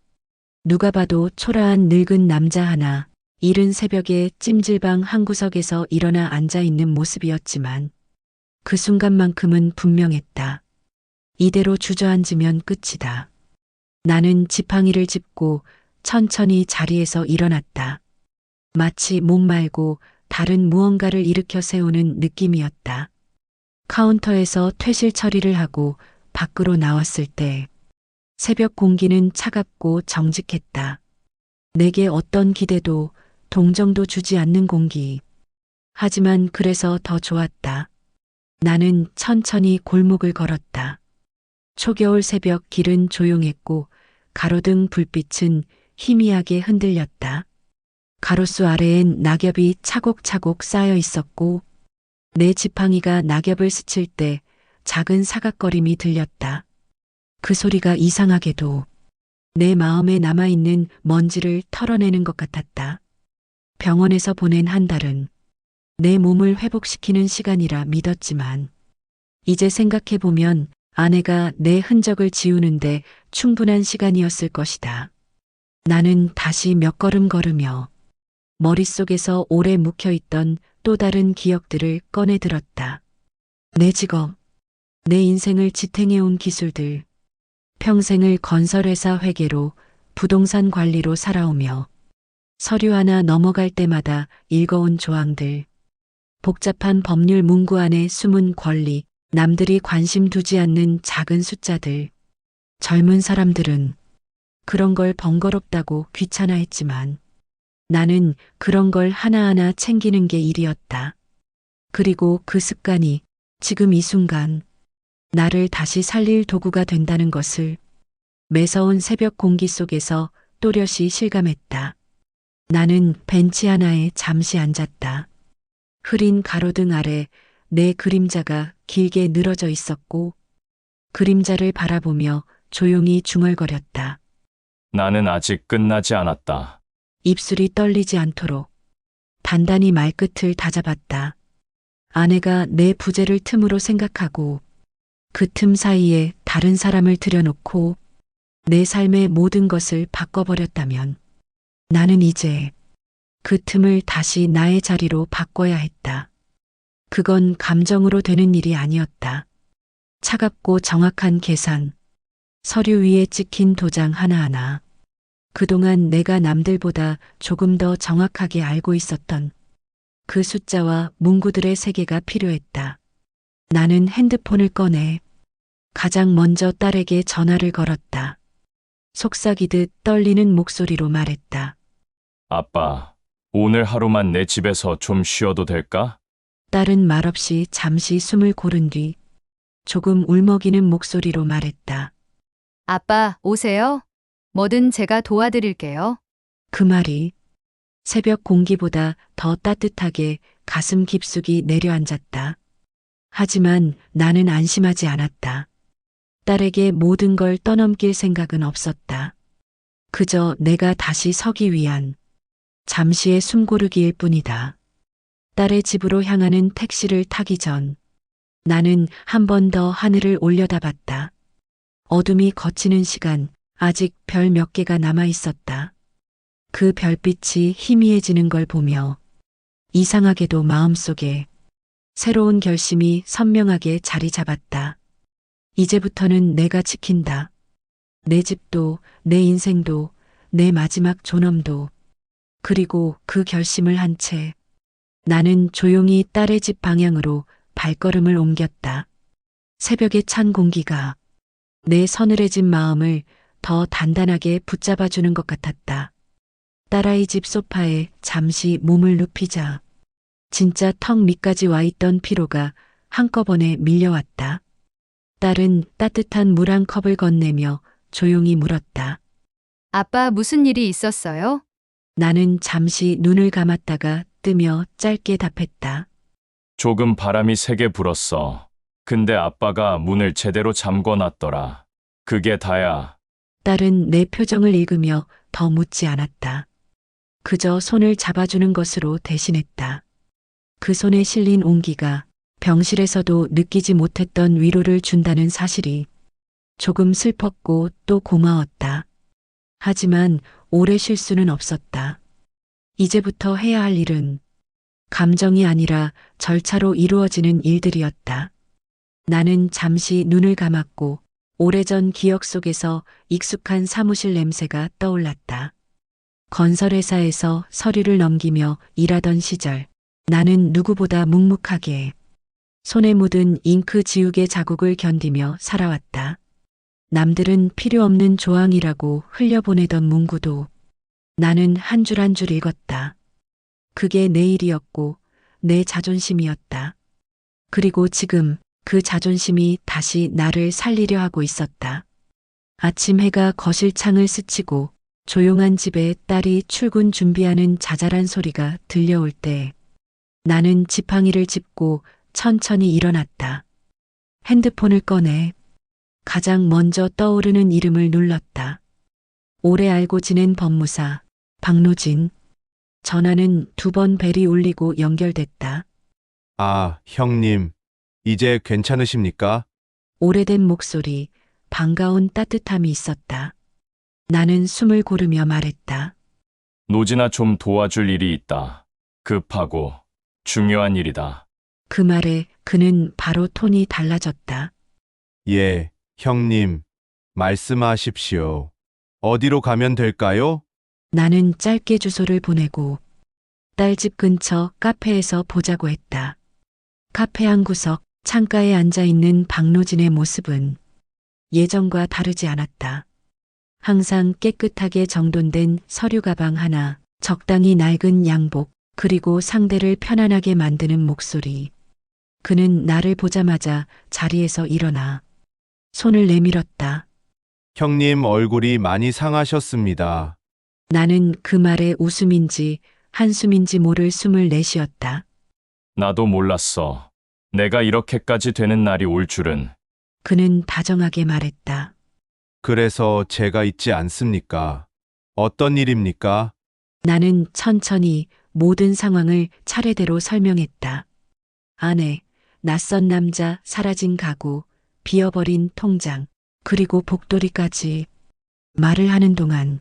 누가 봐도 초라한 늙은 남자 하나, 이른 새벽에 찜질방 한 구석에서 일어나 앉아 있는 모습이었지만 그 순간만큼은 분명했다. 이대로 주저앉으면 끝이다. 나는 지팡이를 짚고 천천히 자리에서 일어났다. 마치 몸 말고 다른 무언가를 일으켜 세우는 느낌이었다. 카운터에서 퇴실 처리를 하고 밖으로 나왔을 때 새벽 공기는 차갑고 정직했다. 내게 어떤 기대도 동정도 주지 않는 공기. 하지만 그래서 더 좋았다. 나는 천천히 골목을 걸었다. 초겨울 새벽 길은 조용했고 가로등 불빛은 희미하게 흔들렸다. 가로수 아래엔 낙엽이 차곡차곡 쌓여 있었고 내 지팡이가 낙엽을 스칠 때 작은 사각거림이 들렸다. 그 소리가 이상하게도 내 마음에 남아있는 먼지를 털어내는 것 같았다. 병원에서 보낸 한 달은 내 몸을 회복시키는 시간이라 믿었지만 이제 생각해보면 아내가 내 흔적을 지우는데 충분한 시간이었을 것이다. 나는 다시 몇 걸음 걸으며 머릿속에서 오래 묵혀있던 또 다른 기억들을 꺼내들었다. 내 직업, 내 인생을 지탱해온 기술들, 평생을 건설회사 회계로 부동산 관리로 살아오며 서류 하나 넘어갈 때마다 읽어온 조항들, 복잡한 법률 문구 안에 숨은 권리, 남들이 관심 두지 않는 작은 숫자들. 젊은 사람들은 그런 걸 번거롭다고 귀찮아했지만 나는 그런 걸 하나하나 챙기는 게 일이었다. 그리고 그 습관이 지금 이 순간 나를 다시 살릴 도구가 된다는 것을 매서운 새벽 공기 속에서 또렷이 실감했다. 나는 벤치 하나에 잠시 앉았다. 흐린 가로등 아래 내 그림자가 길게 늘어져 있었고 그림자를 바라보며 조용히 중얼거렸다. 나는 아직 끝나지 않았다. 입술이 떨리지 않도록 단단히 말끝을 다잡았다. 아내가 내 부재를 틈으로 생각하고 그 틈 사이에 다른 사람을 들여놓고 내 삶의 모든 것을 바꿔버렸다면 나는 이제 그 틈을 다시 나의 자리로 바꿔야 했다. 그건 감정으로 되는 일이 아니었다. 차갑고 정확한 계산, 서류 위에 찍힌 도장 하나하나. 그동안 내가 남들보다 조금 더 정확하게 알고 있었던 그 숫자와 문구들의 세계가 필요했다. 나는 핸드폰을 꺼내 가장 먼저 딸에게 전화를 걸었다. 속삭이듯 떨리는 목소리로 말했다. 아빠, 오늘 하루만 내 집에서 좀 쉬어도 될까? 딸은 말없이 잠시 숨을 고른 뒤 조금 울먹이는 목소리로 말했다. 아빠, 오세요. 뭐든 제가 도와드릴게요. 그 말이 새벽 공기보다 더 따뜻하게 가슴 깊숙이 내려앉았다. 하지만 나는 안심하지 않았다. 딸에게 모든 걸 떠넘길 생각은 없었다. 그저 내가 다시 서기 위한 잠시의 숨고르기일 뿐이다. 딸의 집으로 향하는 택시를 타기 전 나는 한 번 더 하늘을 올려다봤다. 어둠이 걷히는 시간, 아직 별 몇 개가 남아 있었다. 그 별빛이 희미해지는 걸 보며 이상하게도 마음속에 새로운 결심이 선명하게 자리 잡았다. 이제부터는 내가 지킨다. 내 집도, 내 인생도, 내 마지막 존엄도. 그리고 그 결심을 한 채 나는 조용히 딸의 집 방향으로 발걸음을 옮겼다. 새벽의 찬 공기가 내 서늘해진 마음을 더 단단하게 붙잡아주는 것 같았다. 딸아이 집 소파에 잠시 몸을 눕히자 진짜 턱 밑까지 와 있던 피로가 한꺼번에 밀려왔다. 딸은 따뜻한 물 한 컵을 건네며 조용히 물었다. 아빠 무슨 일이 있었어요? 나는 잠시 눈을 감았다가 뜨며 짧게 답했다. 조금 바람이 세게 불었어. 근데 아빠가 문을 제대로 잠궈 놨더라. 그게 다야. 딸은 내 표정을 읽으며 더 묻지 않았다. 그저 손을 잡아주는 것으로 대신했다. 그 손에 실린 온기가 병실에서도 느끼지 못했던 위로를 준다는 사실이 조금 슬펐고 또 고마웠다. 하지만 오래 쉴 수는 없었다. 이제부터 해야 할 일은 감정이 아니라 절차로 이루어지는 일들이었다. 나는 잠시 눈을 감았고 오래전 기억 속에서 익숙한 사무실 냄새가 떠올랐다. 건설회사에서 서류를 넘기며 일하던 시절 나는 누구보다 묵묵하게 손에 묻은 잉크 지우개 자국을 견디며 살아왔다. 남들은 필요 없는 조항이라고 흘려보내던 문구도 나는 한 줄 한 줄 읽었다. 그게 내 일이었고 내 자존심이었다. 그리고 지금 그 자존심이 다시 나를 살리려 하고 있었다. 아침 해가 거실 창을 스치고 조용한 집에 딸이 출근 준비하는 자잘한 소리가 들려올 때 나는 지팡이를 짚고 천천히 일어났다. 핸드폰을 꺼내 가장 먼저 떠오르는 이름을 눌렀다. 오래 알고 지낸 법무사 박노진. 전화는 2번 벨이 울리고 연결됐다. 아, 형님. 이제 괜찮으십니까? 오래된 목소리, 반가운 따뜻함이 있었다. 나는 숨을 고르며 말했다. 노진아 좀 도와줄 일이 있다. 급하고 중요한 일이다. 그 말에 그는 바로 톤이 달라졌다. 예, 형님. 말씀하십시오. 어디로 가면 될까요? 나는 짧게 주소를 보내고 딸 집 근처 카페에서 보자고 했다. 카페 한 구석 창가에 앉아 있는 박노진의 모습은 예전과 다르지 않았다. 항상 깨끗하게 정돈된 서류 가방 하나, 적당히 낡은 양복, 그리고 상대를 편안하게 만드는 목소리. 그는 나를 보자마자 자리에서 일어나 손을 내밀었다. 형님 얼굴이 많이 상하셨습니다. 나는 그 말에 웃음인지 한숨인지 모를 숨을 내쉬었다. 나도 몰랐어. 내가 이렇게까지 되는 날이 올 줄은. 그는 다정하게 말했다. 그래서 제가 있지 않습니까? 어떤 일입니까? 나는 천천히 모든 상황을 차례대로 설명했다. 아내, 낯선 남자, 사라진 가구, 비어버린 통장, 그리고 복도리까지. 말을 하는 동안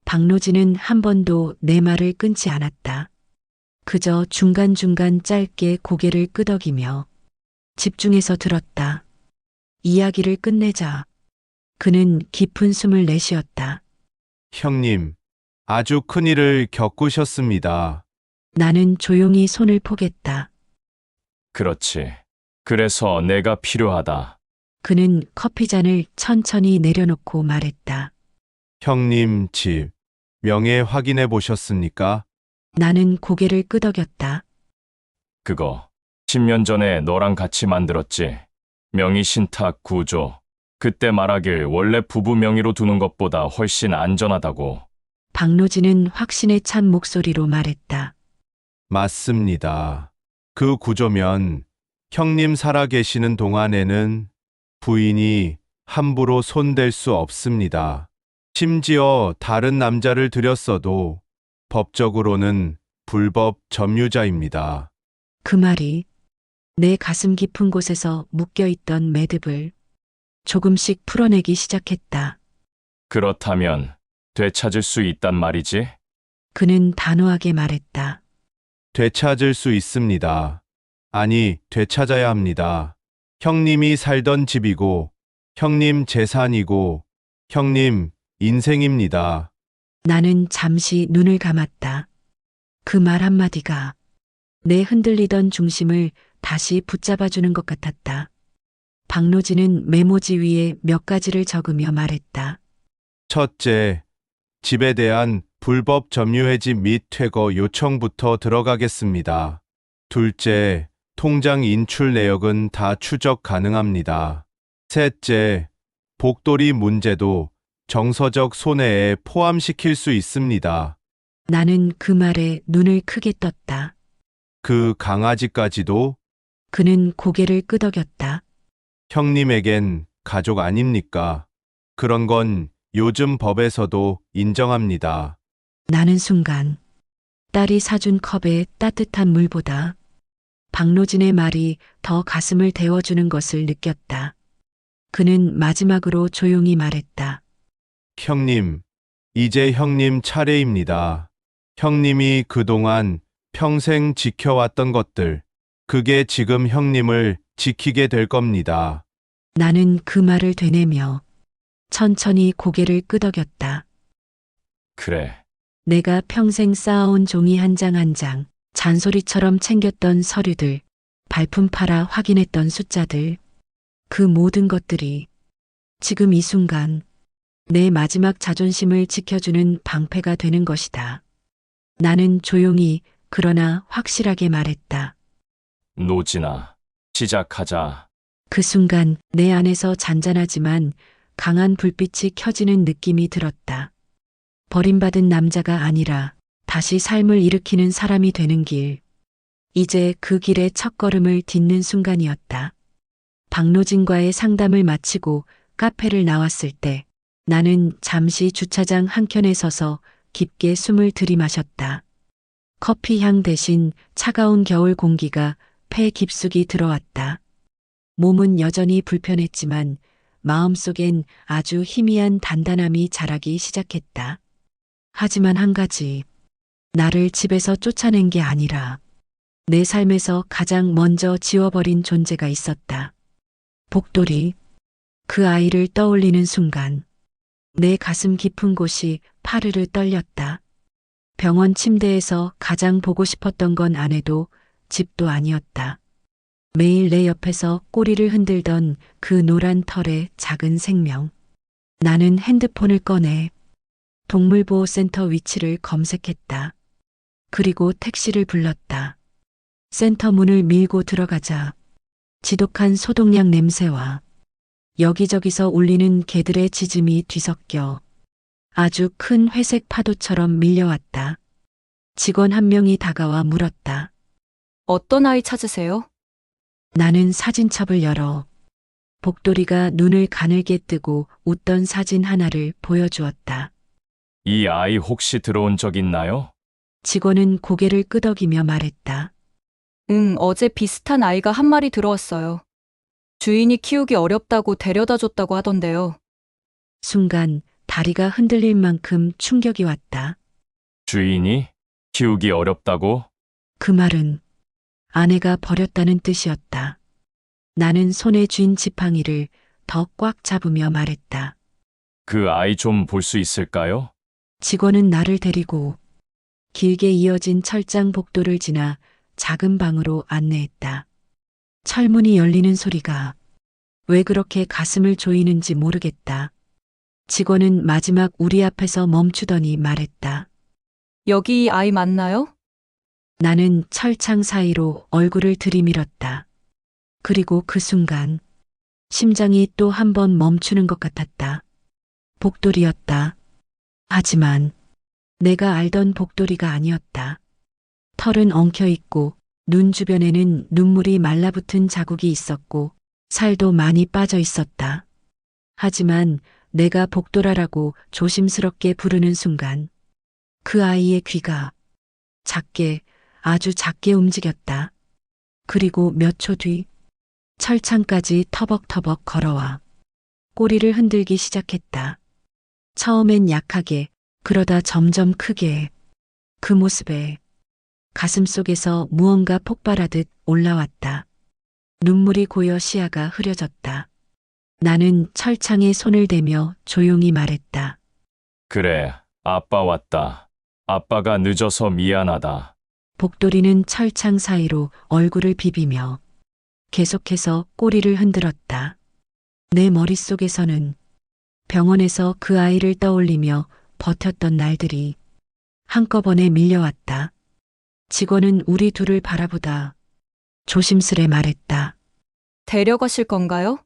박노진은 한 번도 내 말을 끊지 않았다. 그저 중간중간 짧게 고개를 끄덕이며 집중해서 들었다. 이야기를 끝내자 그는 깊은 숨을 내쉬었다. 형님, 아주 큰일을 겪으셨습니다. 나는 조용히 손을 포겠다. 그렇지. 그래서 내가 필요하다. 그는 커피잔을 천천히 내려놓고 말했다. 형님 집 명예 확인해 보셨습니까? 나는 고개를 끄덕였다. 그거 10년 전에 너랑 같이 만들었지. 명의 신탁 구조. 그때 말하길 원래 부부 명의로 두는 것보다 훨씬 안전하다고. 박노진은 확신에 찬 목소리로 말했다. 맞습니다. 그 구조면 형님 살아계시는 동안에는 부인이 함부로 손댈 수 없습니다. 심지어 다른 남자를 들였어도 법적으로는 불법 점유자입니다. 그 말이 내 가슴 깊은 곳에서 묶여있던 매듭을 조금씩 풀어내기 시작했다. 그렇다면 되찾을 수 있단 말이지? 그는 단호하게 말했다. 되찾을 수 있습니다. 아니, 되찾아야 합니다. 형님이 살던 집이고, 형님 재산이고, 형님 인생입니다. 나는 잠시 눈을 감았다. 그 말 한마디가 내 흔들리던 중심을 다시 붙잡아주는 것 같았다. 박노진은 메모지 위에 몇 가지를 적으며 말했다. 첫째, 집에 대한 불법 점유해지 및 퇴거 요청부터 들어가겠습니다. 둘째, 통장 인출 내역은 다 추적 가능합니다. 셋째, 복돌이 문제도 정서적 손해에 포함시킬 수 있습니다. 나는 그 말에 눈을 크게 떴다. 그 강아지까지도 그는 고개를 끄덕였다. 형님에겐 가족 아닙니까? 그런 건 요즘 법에서도 인정합니다. 나는 순간 딸이 사준 컵의 따뜻한 물보다 박노진의 말이 더 가슴을 데워주는 것을 느꼈다. 그는 마지막으로 조용히 말했다. 형님, 이제 형님 차례입니다. 형님이 그동안 평생 지켜왔던 것들, 그게 지금 형님을 지키게 될 겁니다. 나는 그 말을 되뇌며 천천히 고개를 끄덕였다. 그래. 내가 평생 쌓아온 종이 한 장 한 장, 잔소리처럼 챙겼던 서류들, 발품 팔아 확인했던 숫자들, 그 모든 것들이 지금 이 순간 내 마지막 자존심을 지켜주는 방패가 되는 것이다. 나는 조용히 그러나 확실하게 말했다. 노진아, 시작하자. 그 순간 내 안에서 잔잔하지만 강한 불빛이 켜지는 느낌이 들었다. 버림받은 남자가 아니라 다시 삶을 일으키는 사람이 되는 길. 이제 그 길의 첫걸음을 딛는 순간이었다. 박노진과의 상담을 마치고 카페를 나왔을 때 나는 잠시 주차장 한켠에 서서 깊게 숨을 들이마셨다. 커피 향 대신 차가운 겨울 공기가 폐 깊숙이 들어왔다. 몸은 여전히 불편했지만 마음속엔 아주 희미한 단단함이 자라기 시작했다. 하지만 한 가지, 나를 집에서 쫓아낸 게 아니라 내 삶에서 가장 먼저 지워버린 존재가 있었다. 복돌이. 그 아이를 떠올리는 순간 내 가슴 깊은 곳이 파르르 떨렸다. 병원 침대에서 가장 보고 싶었던 건 아내도 집도 아니었다. 매일 내 옆에서 꼬리를 흔들던 그 노란 털의 작은 생명. 나는 핸드폰을 꺼내 동물보호센터 위치를 검색했다. 그리고 택시를 불렀다. 센터 문을 밀고 들어가자 지독한 소독약 냄새와 여기저기서 울리는 개들의 짖음이 뒤섞여 아주 큰 회색 파도처럼 밀려왔다. 직원 한 명이 다가와 물었다. 어떤 아이 찾으세요? 나는 사진첩을 열어 복돌이가 눈을 가늘게 뜨고 웃던 사진 하나를 보여주었다. 이 아이 혹시 들어온 적 있나요? 직원은 고개를 끄덕이며 말했다. 어제 비슷한 아이가 한 마리 들어왔어요. 주인이 키우기 어렵다고 데려다 줬다고 하던데요. 순간 다리가 흔들릴 만큼 충격이 왔다. 주인이? 키우기 어렵다고? 그 말은 아내가 버렸다는 뜻이었다. 나는 손에 쥔 지팡이를 더 꽉 잡으며 말했다. 그 아이 좀 볼 수 있을까요? 직원은 나를 데리고 길게 이어진 철장 복도를 지나 작은 방으로 안내했다. 철문이 열리는 소리가 왜 그렇게 가슴을 조이는지 모르겠다. 직원은 마지막 우리 앞에서 멈추더니 말했다. 여기 이 아이 맞나요? 나는 철창 사이로 얼굴을 들이밀었다. 그리고 그 순간 심장이 또 한 번 멈추는 것 같았다. 복돌이었다. 하지만 내가 알던 복돌이가 아니었다. 털은 엉켜있고 눈 주변에는 눈물이 말라붙은 자국이 있었고 살도 많이 빠져 있었다. 하지만 내가 복돌아라고 조심스럽게 부르는 순간 그 아이의 귀가 작게, 아주 작게 움직였다. 그리고 몇 초 뒤 철창까지 터벅터벅 걸어와 꼬리를 흔들기 시작했다. 처음엔 약하게, 그러다 점점 크게. 그 모습에 가슴속에서 무언가 폭발하듯 올라왔다. 눈물이 고여 시야가 흐려졌다. 나는 철창에 손을 대며 조용히 말했다. 그래, 아빠 왔다. 아빠가 늦어서 미안하다. 복돌이는 철창 사이로 얼굴을 비비며 계속해서 꼬리를 흔들었다. 내 머릿속에서는 병원에서 그 아이를 떠올리며 버텼던 날들이 한꺼번에 밀려왔다. 직원은 우리 둘을 바라보다 조심스레 말했다. 데려가실 건가요?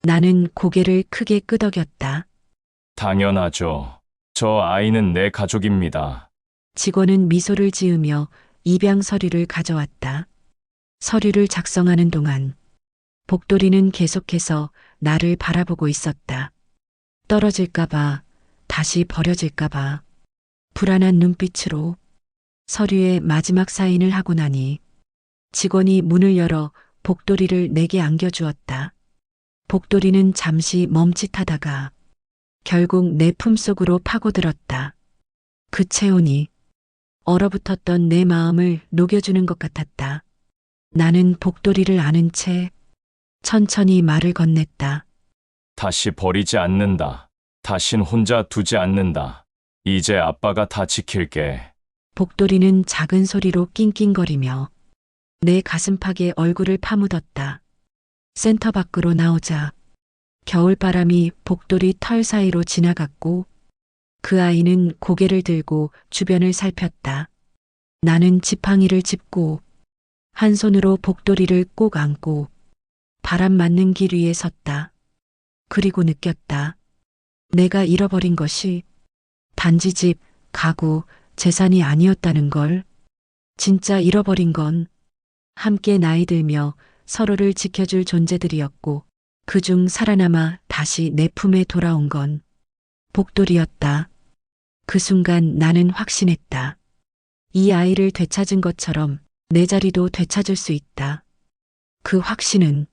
나는 고개를 크게 끄덕였다. 당연하죠. 저 아이는 내 가족입니다. 직원은 미소를 지으며 입양 서류를 가져왔다. 서류를 작성하는 동안 복돌이는 계속해서 나를 바라보고 있었다. 떨어질까봐, 다시 버려질까봐, 불안한 눈빛으로 서류에 마지막 사인을 하고 나니 직원이 문을 열어 복돌이를 내게 안겨주었다. 복돌이는 잠시 멈칫하다가 결국 내 품속으로 파고들었다. 그 체온이 얼어붙었던 내 마음을 녹여주는 것 같았다. 나는 복돌이를 안은 채 천천히 말을 건넸다. 다시 버리지 않는다. 다신 혼자 두지 않는다. 이제 아빠가 다 지킬게. 복돌이는 작은 소리로 낑낑거리며 내 가슴팍에 얼굴을 파묻었다. 센터 밖으로 나오자 겨울바람이 복돌이 털 사이로 지나갔고 그 아이는 고개를 들고 주변을 살폈다. 나는 지팡이를 짚고 한 손으로 복돌이를 꼭 안고 바람 맞는 길 위에 섰다. 그리고 느꼈다. 내가 잃어버린 것이 단지 집, 가구, 재산이 아니었다는 걸. 진짜 잃어버린 건 함께 나이 들며 서로를 지켜줄 존재들이었고 그중 살아남아 다시 내 품에 돌아온 건 복돌이었다. 그 순간 나는 확신했다. 이 아이를 되찾은 것처럼 내 자리도 되찾을 수 있다. 그 확신은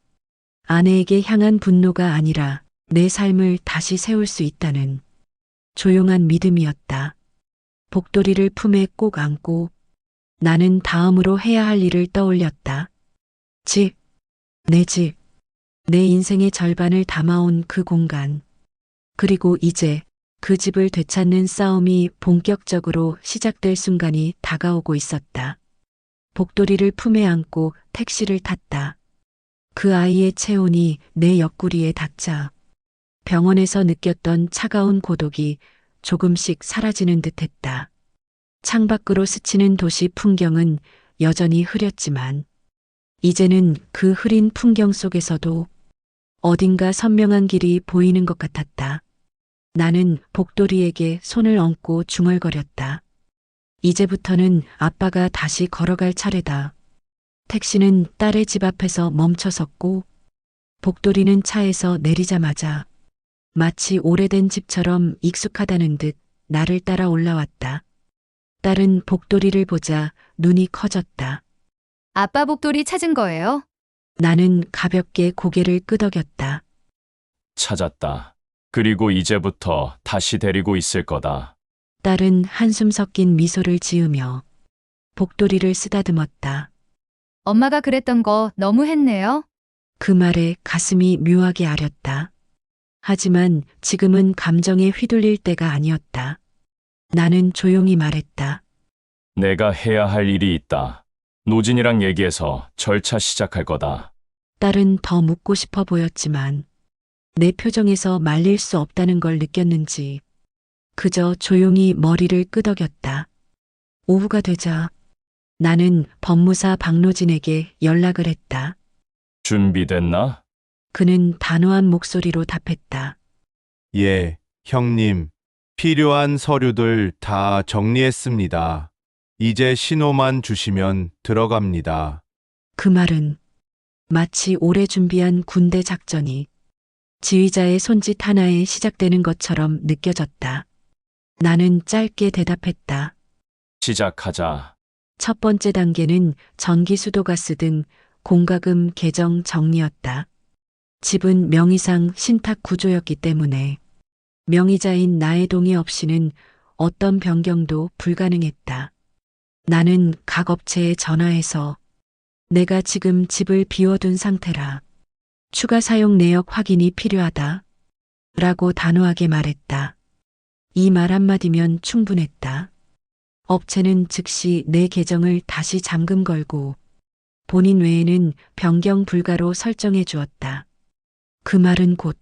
아내에게 향한 분노가 아니라 내 삶을 다시 세울 수 있다는 조용한 믿음이었다. 복돌이를 품에 꼭 안고 나는 다음으로 해야 할 일을 떠올렸다. 집, 내 인생의 절반을 담아온 그 공간. 그리고 이제 그 집을 되찾는 싸움이 본격적으로 시작될 순간이 다가오고 있었다. 복돌이를 품에 안고 택시를 탔다. 그 아이의 체온이 내 옆구리에 닿자 병원에서 느꼈던 차가운 고독이 조금씩 사라지는 듯했다. 창밖으로 스치는 도시 풍경은 여전히 흐렸지만 이제는 그 흐린 풍경 속에서도 어딘가 선명한 길이 보이는 것 같았다. 나는 복돌이에게 손을 얹고 중얼거렸다. 이제부터는 아빠가 다시 걸어갈 차례다. 택시는 딸의 집 앞에서 멈춰섰고 복돌이는 차에서 내리자마자 마치 오래된 집처럼 익숙하다는 듯 나를 따라 올라왔다. 딸은 복돌이를 보자 눈이 커졌다. 아빠 복돌이 찾은 거예요? 나는 가볍게 고개를 끄덕였다. 찾았다. 그리고 이제부터 다시 데리고 있을 거다. 딸은 한숨 섞인 미소를 지으며 복돌이를 쓰다듬었다. 엄마가 그랬던 거 너무 했네요. 그 말에 가슴이 묘하게 아렸다. 하지만 지금은 감정에 휘둘릴 때가 아니었다. 나는 조용히 말했다. 내가 해야 할 일이 있다. 노진이랑 얘기해서 절차 시작할 거다. 딸은 더 묻고 싶어 보였지만 내 표정에서 말릴 수 없다는 걸 느꼈는지 그저 조용히 머리를 끄덕였다. 오후가 되자 나는 법무사 박노진에게 연락을 했다. 준비됐나? 그는 단호한 목소리로 답했다. 예, 형님. 필요한 서류들 다 정리했습니다. 이제 신호만 주시면 들어갑니다. 그 말은 마치 오래 준비한 군대 작전이 지휘자의 손짓 하나에 시작되는 것처럼 느껴졌다. 나는 짧게 대답했다. 시작하자. 첫 번째 단계는 전기, 수도, 가스 등 공과금 계정 정리였다. 집은 명의상 신탁 구조였기 때문에 명의자인 나의 동의 없이는 어떤 변경도 불가능했다. 나는 각 업체에 전화해서 내가 지금 집을 비워둔 상태라 추가 사용 내역 확인이 필요하다 라고 단호하게 말했다. 이 말 한마디면 충분했다. 업체는 즉시 내 계정을 다시 잠금 걸고 본인 외에는 변경 불가로 설정해 주었다. 그 말은 곧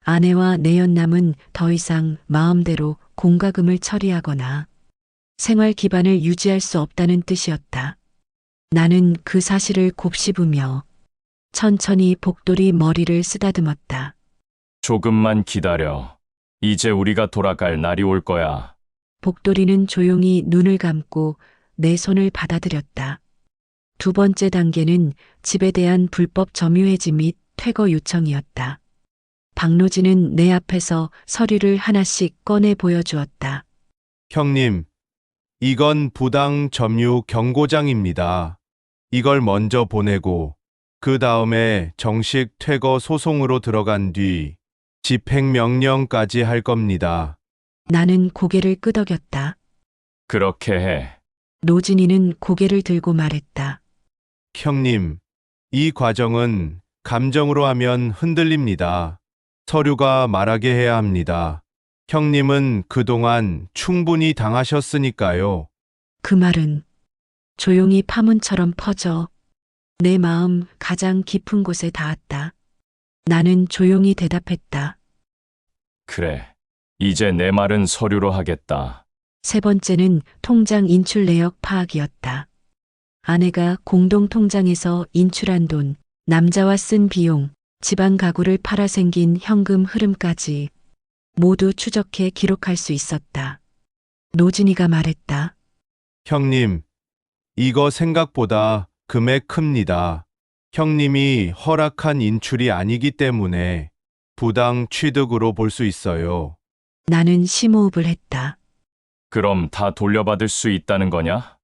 아내와 내 연남은 더 이상 마음대로 공과금을 처리하거나 생활 기반을 유지할 수 없다는 뜻이었다. 나는 그 사실을 곱씹으며 천천히 복돌이 머리를 쓰다듬었다. 조금만 기다려. 이제 우리가 돌아갈 날이 올 거야. 복돌이는 조용히 눈을 감고 내 손을 받아들였다. 두 번째 단계는 집에 대한 불법 점유해지 및 퇴거 요청이었다. 박노진은 내 앞에서 서류를 하나씩 꺼내 보여주었다. 형님, 이건 부당 점유 경고장입니다. 이걸 먼저 보내고 그 다음에 정식 퇴거 소송으로 들어간 뒤 집행명령까지 할 겁니다. 나는 고개를 끄덕였다. 그렇게 해. 노진이는 고개를 들고 말했다. 형님, 이 과정은 감정으로 하면 흔들립니다. 서류가 말하게 해야 합니다. 형님은 그동안 충분히 당하셨으니까요. 그 말은 조용히 파문처럼 퍼져 내 마음 가장 깊은 곳에 닿았다. 나는 조용히 대답했다. 그래. 이제 내 말은 서류로 하겠다. 세 번째는 통장 인출 내역 파악이었다. 아내가 공동 통장에서 인출한 돈, 남자와 쓴 비용, 집안 가구를 팔아 생긴 현금 흐름까지 모두 추적해 기록할 수 있었다. 노진이가 말했다. 형님, 이거 생각보다 금액 큽니다. 형님이 허락한 인출이 아니기 때문에 부당 취득으로 볼 수 있어요. 나는 심호흡을 했다. 그럼 다 돌려받을 수 있다는 거냐?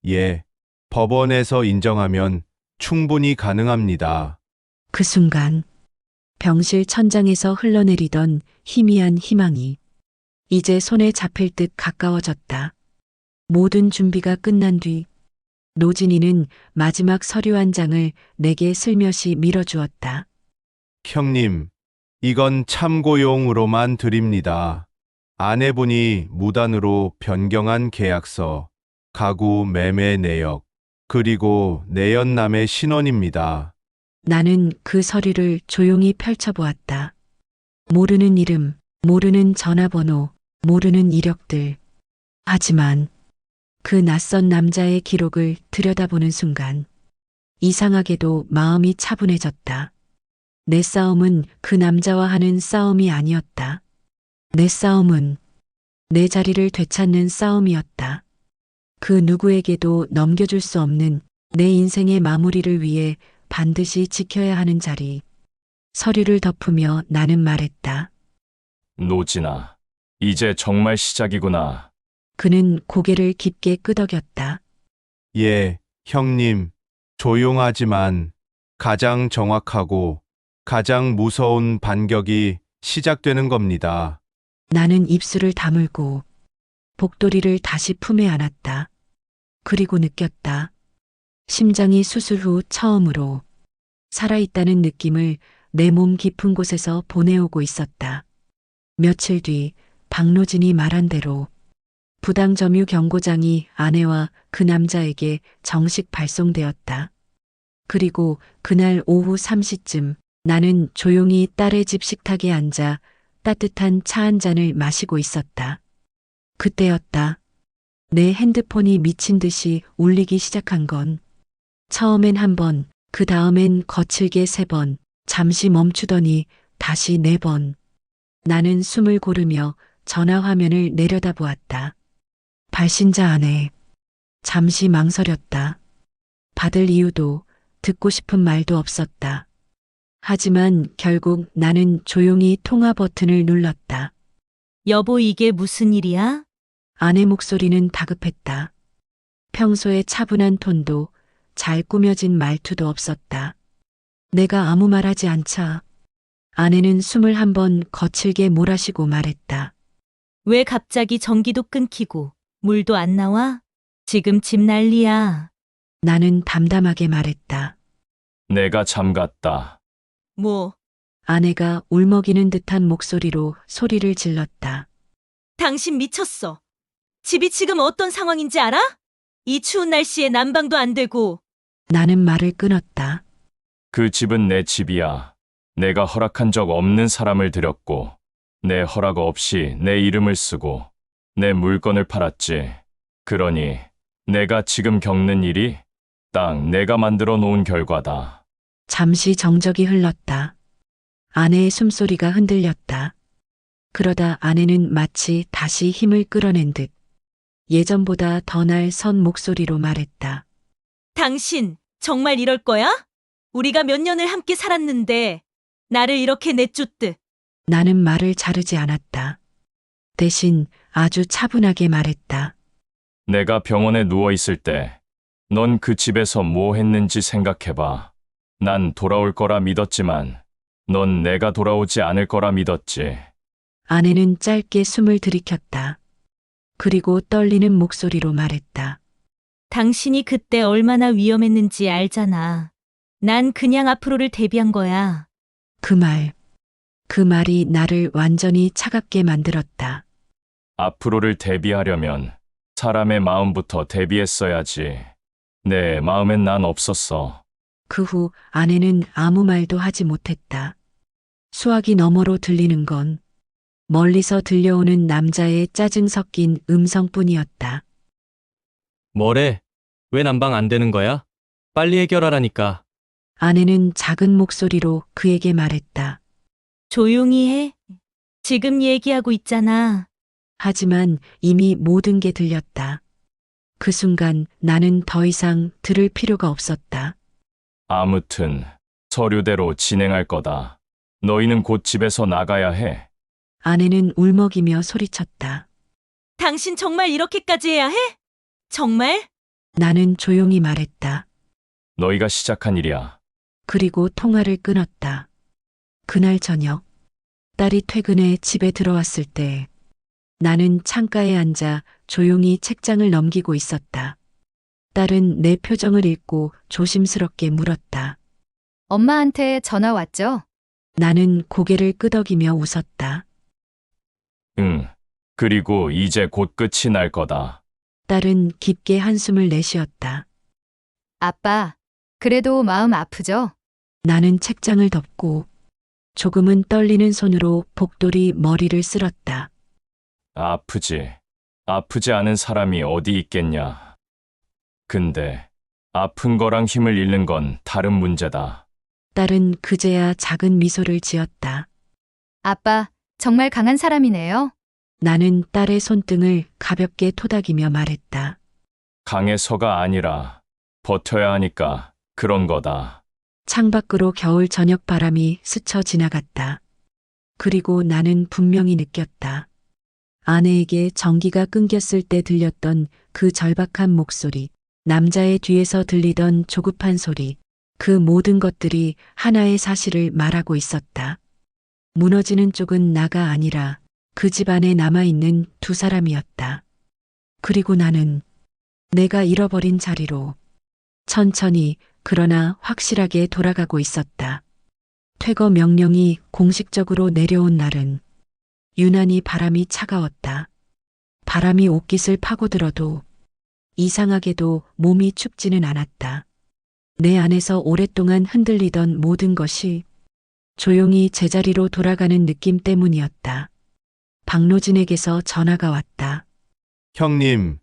예, 법원에서 인정하면 충분히 가능합니다. 그 순간 병실 천장에서 흘러내리던 희미한 희망이 이제 손에 잡힐 듯 가까워졌다. 모든 준비가 끝난 뒤 노진이는 마지막 서류 한 장을 내게 슬며시 밀어주었다. 형님, 이건 참고용으로만 드립니다. 아내분이 무단으로 변경한 계약서, 가구 매매 내역, 그리고 내연남의 신원입니다. 나는 그 서류를 조용히 펼쳐보았다. 모르는 이름, 모르는 전화번호, 모르는 이력들. 하지만 그 낯선 남자의 기록을 들여다보는 순간 이상하게도 마음이 차분해졌다. 내 싸움은 그 남자와 하는 싸움이 아니었다. 내 싸움은 내 자리를 되찾는 싸움이었다. 그 누구에게도 넘겨줄 수 없는 내 인생의 마무리를 위해 반드시 지켜야 하는 자리. 서류를 덮으며 나는 말했다. 노진아, 이제 정말 시작이구나. 그는 고개를 깊게 끄덕였다. 예, 형님, 조용하지만 가장 정확하고 가장 무서운 반격이 시작되는 겁니다. 나는 입술을 다물고 복도리를 다시 품에 안았다. 그리고 느꼈다. 심장이 수술 후 처음으로 살아있다는 느낌을 내 몸 깊은 곳에서 보내오고 있었다. 며칠 뒤 박노진이 말한 대로 부당점유 경고장이 아내와 그 남자에게 정식 발송되었다. 그리고 그날 오후 3시쯤 나는 조용히 딸의 집 식탁에 앉아 따뜻한 차 한 잔을 마시고 있었다. 그때였다. 내 핸드폰이 미친 듯이 울리기 시작한 건 처음엔 한 번, 그 다음엔 거칠게 3번, 잠시 멈추더니 다시 4번. 나는 숨을 고르며 전화 화면을 내려다보았다. 발신자 아내. 잠시 망설였다. 받을 이유도 듣고 싶은 말도 없었다. 하지만 결국 나는 조용히 통화 버튼을 눌렀다. 여보, 이게 무슨 일이야? 아내 목소리는 다급했다. 평소의 차분한 톤도 잘 꾸며진 말투도 없었다. 내가 아무 말하지 않자 아내는 숨을 한번 거칠게 몰아쉬고 말했다. 왜 갑자기 전기도 끊기고 물도 안 나와? 지금 집 난리야. 나는 담담하게 말했다. 내가 잠갔다. 뭐, 아내가 울먹이는 듯한 목소리로 소리를 질렀다. 당신 미쳤어. 집이 지금 어떤 상황인지 알아? 이 추운 날씨에 난방도 안 되고. 나는 말을 끊었다. 그 집은 내 집이야. 내가 허락한 적 없는 사람을 들였고, 내 허락 없이 내 이름을 쓰고, 내 물건을 팔았지. 그러니 내가 지금 겪는 일이 딱 내가 만들어 놓은 결과다. 잠시 정적이 흘렀다. 아내의 숨소리가 흔들렸다. 그러다 아내는 마치 다시 힘을 끌어낸 듯 예전보다 더 날 선 목소리로 말했다. 당신 정말 이럴 거야? 우리가 몇 년을 함께 살았는데 나를 이렇게 내쫓듯. 나는 말을 자르지 않았다. 대신 아주 차분하게 말했다. 내가 병원에 누워 있을 때 넌 그 집에서 뭐 했는지 생각해봐. 난 돌아올 거라 믿었지만 넌 내가 돌아오지 않을 거라 믿었지. 아내는 짧게 숨을 들이켰다. 그리고 떨리는 목소리로 말했다. 당신이 그때 얼마나 위험했는지 알잖아. 난 그냥 앞으로를 대비한 거야. 그 말이 나를 완전히 차갑게 만들었다. 앞으로를 대비하려면 사람의 마음부터 대비했어야지. 내 마음엔 난 없었어. 그 후 아내는 아무 말도 하지 못했다. 수화기 너머로 들리는 건 멀리서 들려오는 남자의 짜증 섞인 음성뿐이었다. 뭐래? 왜 난방 안 되는 거야? 빨리 해결하라니까. 아내는 작은 목소리로 그에게 말했다. 조용히 해. 지금 얘기하고 있잖아. 하지만 이미 모든 게 들렸다. 그 순간 나는 더 이상 들을 필요가 없었다. 아무튼 서류대로 진행할 거다. 너희는 곧 집에서 나가야 해. 아내는 울먹이며 소리쳤다. 당신 정말 이렇게까지 해야 해? 정말? 나는 조용히 말했다. 너희가 시작한 일이야. 그리고 통화를 끊었다. 그날 저녁, 딸이 퇴근해 집에 들어왔을 때 나는 창가에 앉아 조용히 책장을 넘기고 있었다. 딸은 내 표정을 읽고 조심스럽게 물었다. 엄마한테 전화 왔죠? 나는 고개를 끄덕이며 웃었다. 응. 그리고 이제 곧 끝이 날 거다. 딸은 깊게 한숨을 내쉬었다. 아빠, 그래도 마음 아프죠? 나는 책장을 덮고 조금은 떨리는 손으로 복돌이 머리를 쓸었다. 아프지. 아프지 않은 사람이 어디 있겠냐. 근데 아픈 거랑 힘을 잃는 건 다른 문제다. 딸은 그제야 작은 미소를 지었다. 아빠, 정말 강한 사람이네요. 나는 딸의 손등을 가볍게 토닥이며 말했다. 강해서가 아니라 버텨야 하니까 그런 거다. 창밖으로 겨울 저녁 바람이 스쳐 지나갔다. 그리고 나는 분명히 느꼈다. 아내에게 전기가 끊겼을 때 들렸던 그 절박한 목소리, 남자의 뒤에서 들리던 조급한 소리, 그 모든 것들이 하나의 사실을 말하고 있었다. 무너지는 쪽은 나가 아니라 그 집안에 남아있는 두 사람이었다. 그리고 나는 내가 잃어버린 자리로 천천히 그러나 확실하게 돌아가고 있었다. 퇴거 명령이 공식적으로 내려온 날은 유난히 바람이 차가웠다. 바람이 옷깃을 파고들어도 이상하게도 몸이 춥지는 않았다. 내 안에서 오랫동안 흔들리던 모든 것이 조용히 제자리로 돌아가는 느낌 때문이었다. 박노진에게서 전화가 왔다. 형님,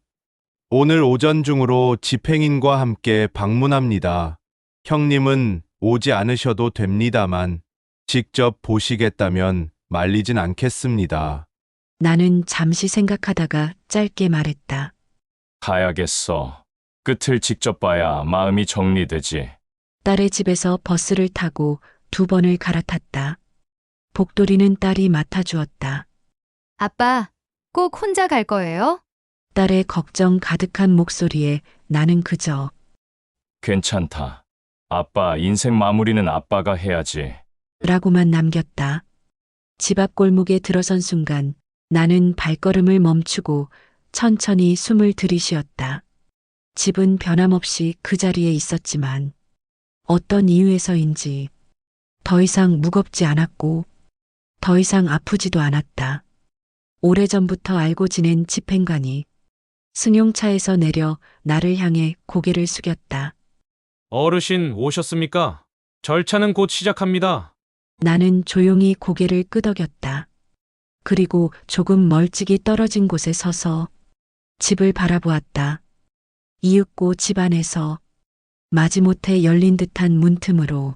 오늘 오전 중으로 집행인과 함께 방문합니다. 형님은 오지 않으셔도 됩니다만 직접 보시겠다면 말리진 않겠습니다. 나는 잠시 생각하다가 짧게 말했다. 가야겠어. 끝을 직접 봐야 마음이 정리되지. 딸의 집에서 버스를 타고 2번을 갈아탔다. 복돌이는 딸이 맡아주었다. 아빠, 꼭 혼자 갈 거예요? 딸의 걱정 가득한 목소리에 나는 그저 괜찮다. 아빠 인생 마무리는 아빠가 해야지. 라고만 남겼다. 집 앞 골목에 들어선 순간 나는 발걸음을 멈추고 천천히 숨을 들이쉬었다. 집은 변함없이 그 자리에 있었지만 어떤 이유에서인지 더 이상 무겁지 않았고 더 이상 아프지도 않았다. 오래전부터 알고 지낸 집행관이 승용차에서 내려 나를 향해 고개를 숙였다. 어르신 오셨습니까? 절차는 곧 시작합니다. 나는 조용히 고개를 끄덕였다. 그리고 조금 멀찍이 떨어진 곳에 서서 집을 바라보았다. 이윽고 집 안에서 마지못해 열린 듯한 문틈으로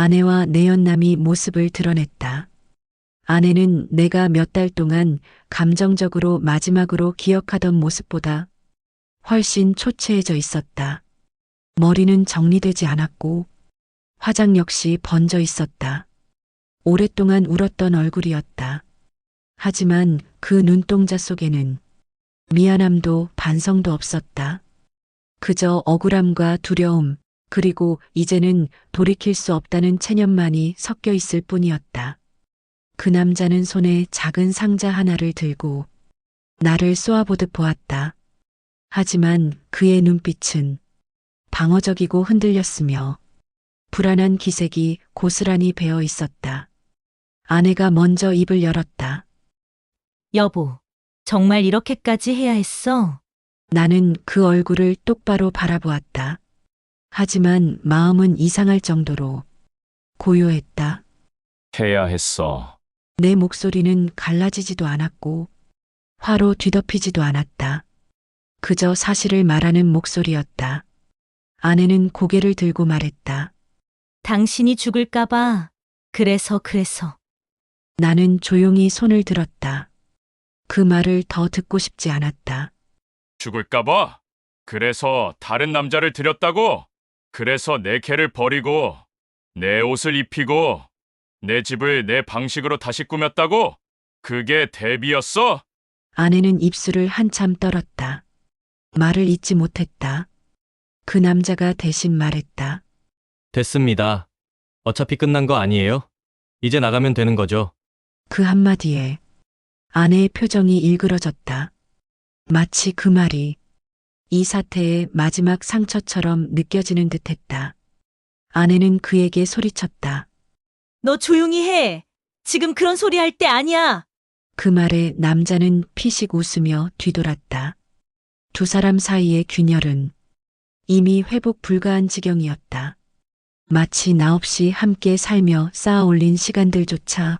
아내와 내연남이 모습을 드러냈다. 아내는 내가 몇 달 동안 감정적으로 마지막으로 기억하던 모습보다 훨씬 초췌해져 있었다. 머리는 정리되지 않았고 화장 역시 번져 있었다. 오랫동안 울었던 얼굴이었다. 하지만 그 눈동자 속에는 미안함도 반성도 없었다. 그저 억울함과 두려움, 그리고 이제는 돌이킬 수 없다는 체념만이 섞여 있을 뿐이었다. 그 남자는 손에 작은 상자 하나를 들고 나를 쏘아보듯 보았다. 하지만 그의 눈빛은 방어적이고 흔들렸으며 불안한 기색이 고스란히 배어 있었다. 아내가 먼저 입을 열었다. 여보, 정말 이렇게까지 해야 했어? 나는 그 얼굴을 똑바로 바라보았다. 하지만 마음은 이상할 정도로 고요했다. 해야 했어. 내 목소리는 갈라지지도 않았고 화로 뒤덮이지도 않았다. 그저 사실을 말하는 목소리였다. 아내는 고개를 들고 말했다. 당신이 죽을까봐. 그래서. 나는 조용히 손을 들었다. 그 말을 더 듣고 싶지 않았다. 죽을까봐? 그래서 다른 남자를 들였다고? 그래서 내 개를 버리고 내 옷을 입히고 내 집을 내 방식으로 다시 꾸몄다고? 그게 대비였어? 아내는 입술을 한참 떨었다. 말을 잇지 못했다. 그 남자가 대신 말했다. 됐습니다. 어차피 끝난 거 아니에요? 이제 나가면 되는 거죠. 그 한마디에 아내의 표정이 일그러졌다. 마치 그 말이 이 사태의 마지막 상처처럼 느껴지는 듯했다. 아내는 그에게 소리쳤다. 너 조용히 해. 지금 그런 소리 할 때 아니야. 그 말에 남자는 피식 웃으며 뒤돌았다. 두 사람 사이의 균열은 이미 회복 불가한 지경이었다. 마치 나 없이 함께 살며 쌓아 올린 시간들조차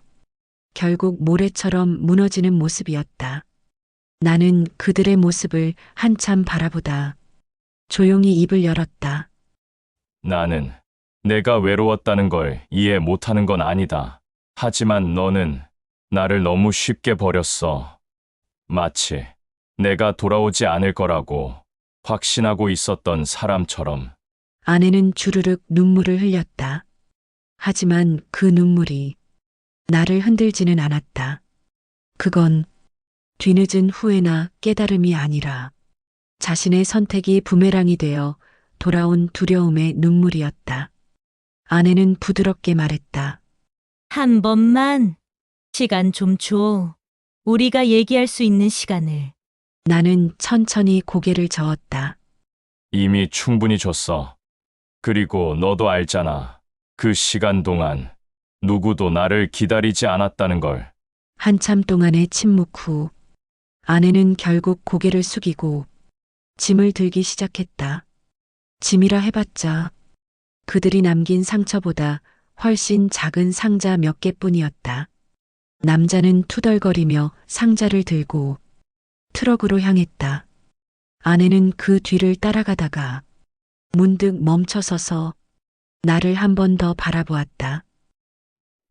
결국 모래처럼 무너지는 모습이었다. 나는 그들의 모습을 한참 바라보다 조용히 입을 열었다. 나는 내가 외로웠다는 걸 이해 못하는 건 아니다. 하지만 너는 나를 너무 쉽게 버렸어. 마치 내가 돌아오지 않을 거라고 확신하고 있었던 사람처럼. 아내는 주르륵 눈물을 흘렸다. 하지만 그 눈물이 나를 흔들지는 않았다. 그건 뒤늦은 후회나 깨달음이 아니라 자신의 선택이 부메랑이 되어 돌아온 두려움의 눈물이었다. 아내는 부드럽게 말했다. 한 번만 시간 좀 줘. 우리가 얘기할 수 있는 시간을. 나는 천천히 고개를 저었다. 이미 충분히 줬어. 그리고 너도 알잖아. 그 시간 동안 누구도 나를 기다리지 않았다는 걸. 한참 동안의 침묵 후 아내는 결국 고개를 숙이고 짐을 들기 시작했다. 짐이라 해봤자 그들이 남긴 상처보다 훨씬 작은 상자 몇 개뿐이었다. 남자는 투덜거리며 상자를 들고 트럭으로 향했다. 아내는 그 뒤를 따라가다가 문득 멈춰서서 나를 한 번 더 바라보았다.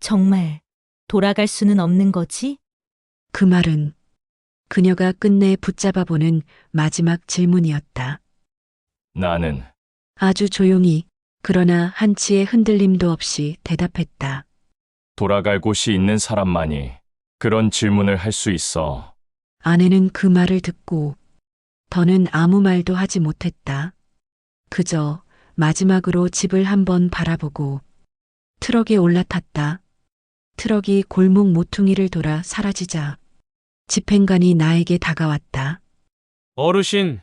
정말 돌아갈 수는 없는 거지? 그 말은 그녀가 끝내 붙잡아보는 마지막 질문이었다. 나는 아주 조용히 그러나 한치의 흔들림도 없이 대답했다. 돌아갈 곳이 있는 사람만이 그런 질문을 할 수 있어. 아내는 그 말을 듣고 더는 아무 말도 하지 못했다. 그저 마지막으로 집을 한번 바라보고 트럭에 올라탔다. 트럭이 골목 모퉁이를 돌아 사라지자 집행관이 나에게 다가왔다. 어르신,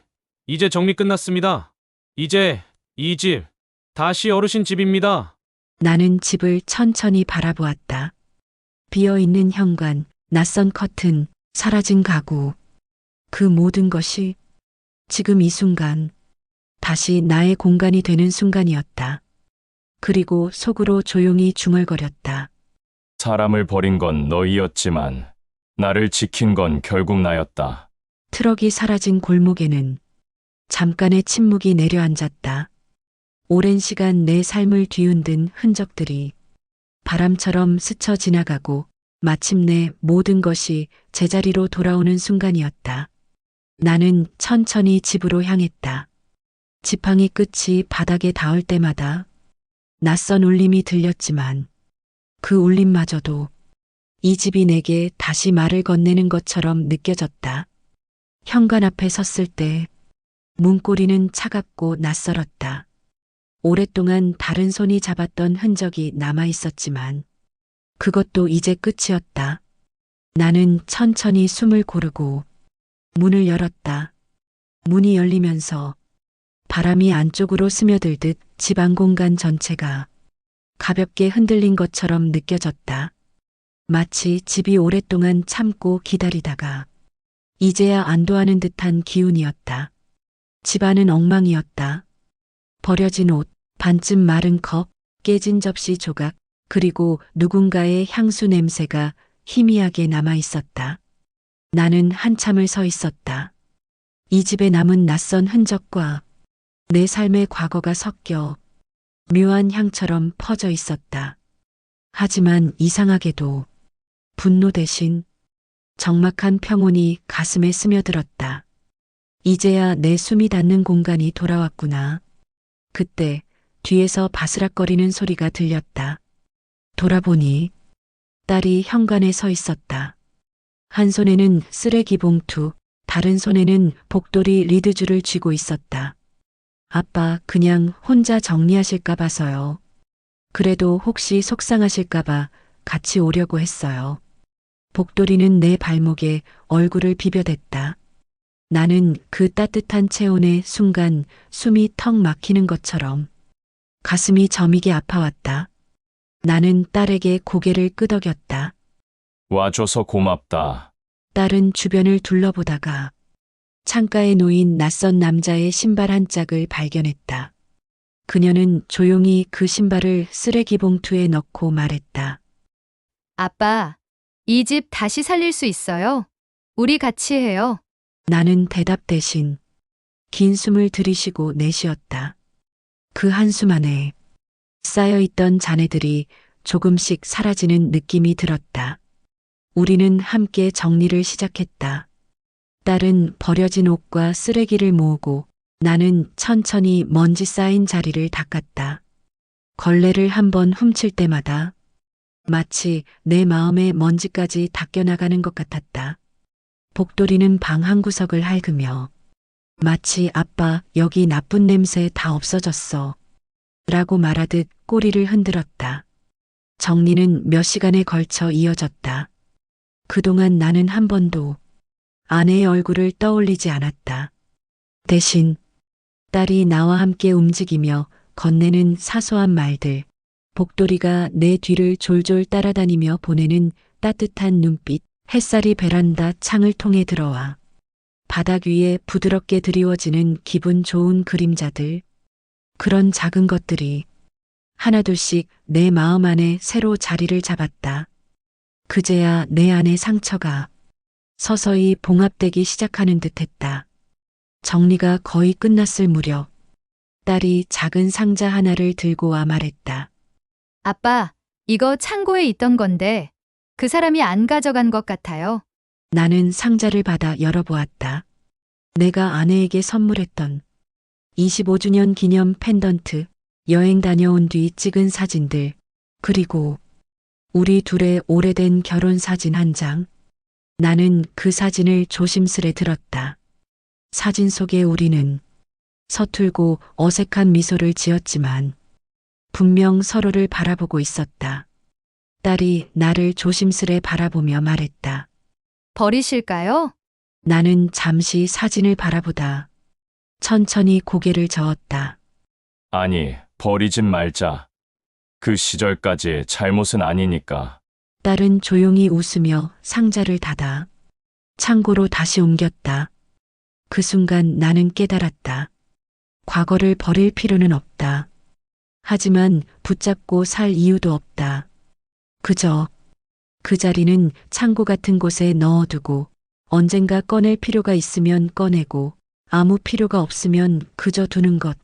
이제 정리 끝났습니다. 이제 이 집 다시 어르신 집입니다. 나는 집을 천천히 바라보았다. 비어있는 현관, 낯선 커튼, 사라진 가구. 그 모든 것이 지금 이 순간 다시 나의 공간이 되는 순간이었다. 그리고 속으로 조용히 중얼거렸다. 사람을 버린 건 너희였지만 나를 지킨 건 결국 나였다. 트럭이 사라진 골목에는 잠깐의 침묵이 내려앉았다. 오랜 시간 내 삶을 뒤흔든 흔적들이 바람처럼 스쳐 지나가고 마침내 모든 것이 제자리로 돌아오는 순간이었다. 나는 천천히 집으로 향했다. 지팡이 끝이 바닥에 닿을 때마다 낯선 울림이 들렸지만 그 울림마저도 이 집이 내게 다시 말을 건네는 것처럼 느껴졌다. 현관 앞에 섰을 때 문고리는 차갑고 낯설었다. 오랫동안 다른 손이 잡았던 흔적이 남아 있었지만 그것도 이제 끝이었다. 나는 천천히 숨을 고르고 문을 열었다. 문이 열리면서 바람이 안쪽으로 스며들듯 집안 공간 전체가 가볍게 흔들린 것처럼 느껴졌다. 마치 집이 오랫동안 참고 기다리다가 이제야 안도하는 듯한 기운이었다. 집안은 엉망이었다. 버려진 옷, 반쯤 마른 컵, 깨진 접시 조각, 그리고 누군가의 향수 냄새가 희미하게 남아 있었다. 나는 한참을 서 있었다. 이 집에 남은 낯선 흔적과 내 삶의 과거가 섞여 묘한 향처럼 퍼져 있었다. 하지만 이상하게도 분노 대신 적막한 평온이 가슴에 스며들었다. 이제야 내 숨이 닿는 공간이 돌아왔구나. 그때 뒤에서 바스락거리는 소리가 들렸다. 돌아보니 딸이 현관에 서 있었다. 한 손에는 쓰레기 봉투, 다른 손에는 복도리 리드줄을 쥐고 있었다. 아빠 그냥 혼자 정리하실까 봐서요. 그래도 혹시 속상하실까봐 같이 오려고 했어요. 복도리는 내 발목에 얼굴을 비벼댔다. 나는 그 따뜻한 체온에 순간 숨이 턱 막히는 것처럼 가슴이 저미게 아파왔다. 나는 딸에게 고개를 끄덕였다. 와줘서 고맙다. 딸은 주변을 둘러보다가 창가에 놓인 낯선 남자의 신발 한 짝을 발견했다. 그녀는 조용히 그 신발을 쓰레기 봉투에 넣고 말했다. 아빠, 이 집 다시 살릴 수 있어요? 우리 같이 해요. 나는 대답 대신 긴 숨을 들이쉬고 내쉬었다. 그 한숨 안에 쌓여있던 잔해들이 조금씩 사라지는 느낌이 들었다. 우리는 함께 정리를 시작했다. 딸은 버려진 옷과 쓰레기를 모으고 나는 천천히 먼지 쌓인 자리를 닦았다. 걸레를 한번 훔칠 때마다 마치 내 마음의 먼지까지 닦여나가는 것 같았다. 복도리는 방 한 구석을 핥으며 마치 아빠 여기 나쁜 냄새 다 없어졌어 라고 말하듯 꼬리를 흔들었다. 정리는 몇 시간에 걸쳐 이어졌다. 그동안 나는 한 번도 아내의 얼굴을 떠올리지 않았다. 대신 딸이 나와 함께 움직이며 건네는 사소한 말들, 복도리가 내 뒤를 졸졸 따라다니며 보내는 따뜻한 눈빛, 햇살이 베란다 창을 통해 들어와 바닥 위에 부드럽게 드리워지는 기분 좋은 그림자들, 그런 작은 것들이 하나둘씩 내 마음 안에 새로 자리를 잡았다. 그제야 내 안의 상처가 서서히 봉합되기 시작하는 듯했다. 정리가 거의 끝났을 무렵 딸이 작은 상자 하나를 들고 와 말했다. 아빠, 이거 창고에 있던 건데 그 사람이 안 가져간 것 같아요. 나는 상자를 받아 열어보았다. 내가 아내에게 선물했던 25주년 기념 펜던트, 여행 다녀온 뒤 찍은 사진들, 그리고 우리 둘의 오래된 결혼 사진 한 장. 나는 그 사진을 조심스레 들었다. 사진 속의 우리는 서툴고 어색한 미소를 지었지만 분명 서로를 바라보고 있었다. 딸이 나를 조심스레 바라보며 말했다. 버리실까요? 나는 잠시 사진을 바라보다 천천히 고개를 저었다. 아니, 버리진 말자. 그 시절까지 잘못은 아니니까. 딸은 조용히 웃으며 상자를 닫아 창고로 다시 옮겼다. 그 순간 나는 깨달았다. 과거를 버릴 필요는 없다. 하지만 붙잡고 살 이유도 없다. 그저 그 자리는 창고 같은 곳에 넣어두고 언젠가 꺼낼 필요가 있으면 꺼내고 아무 필요가 없으면 그저 두는 것.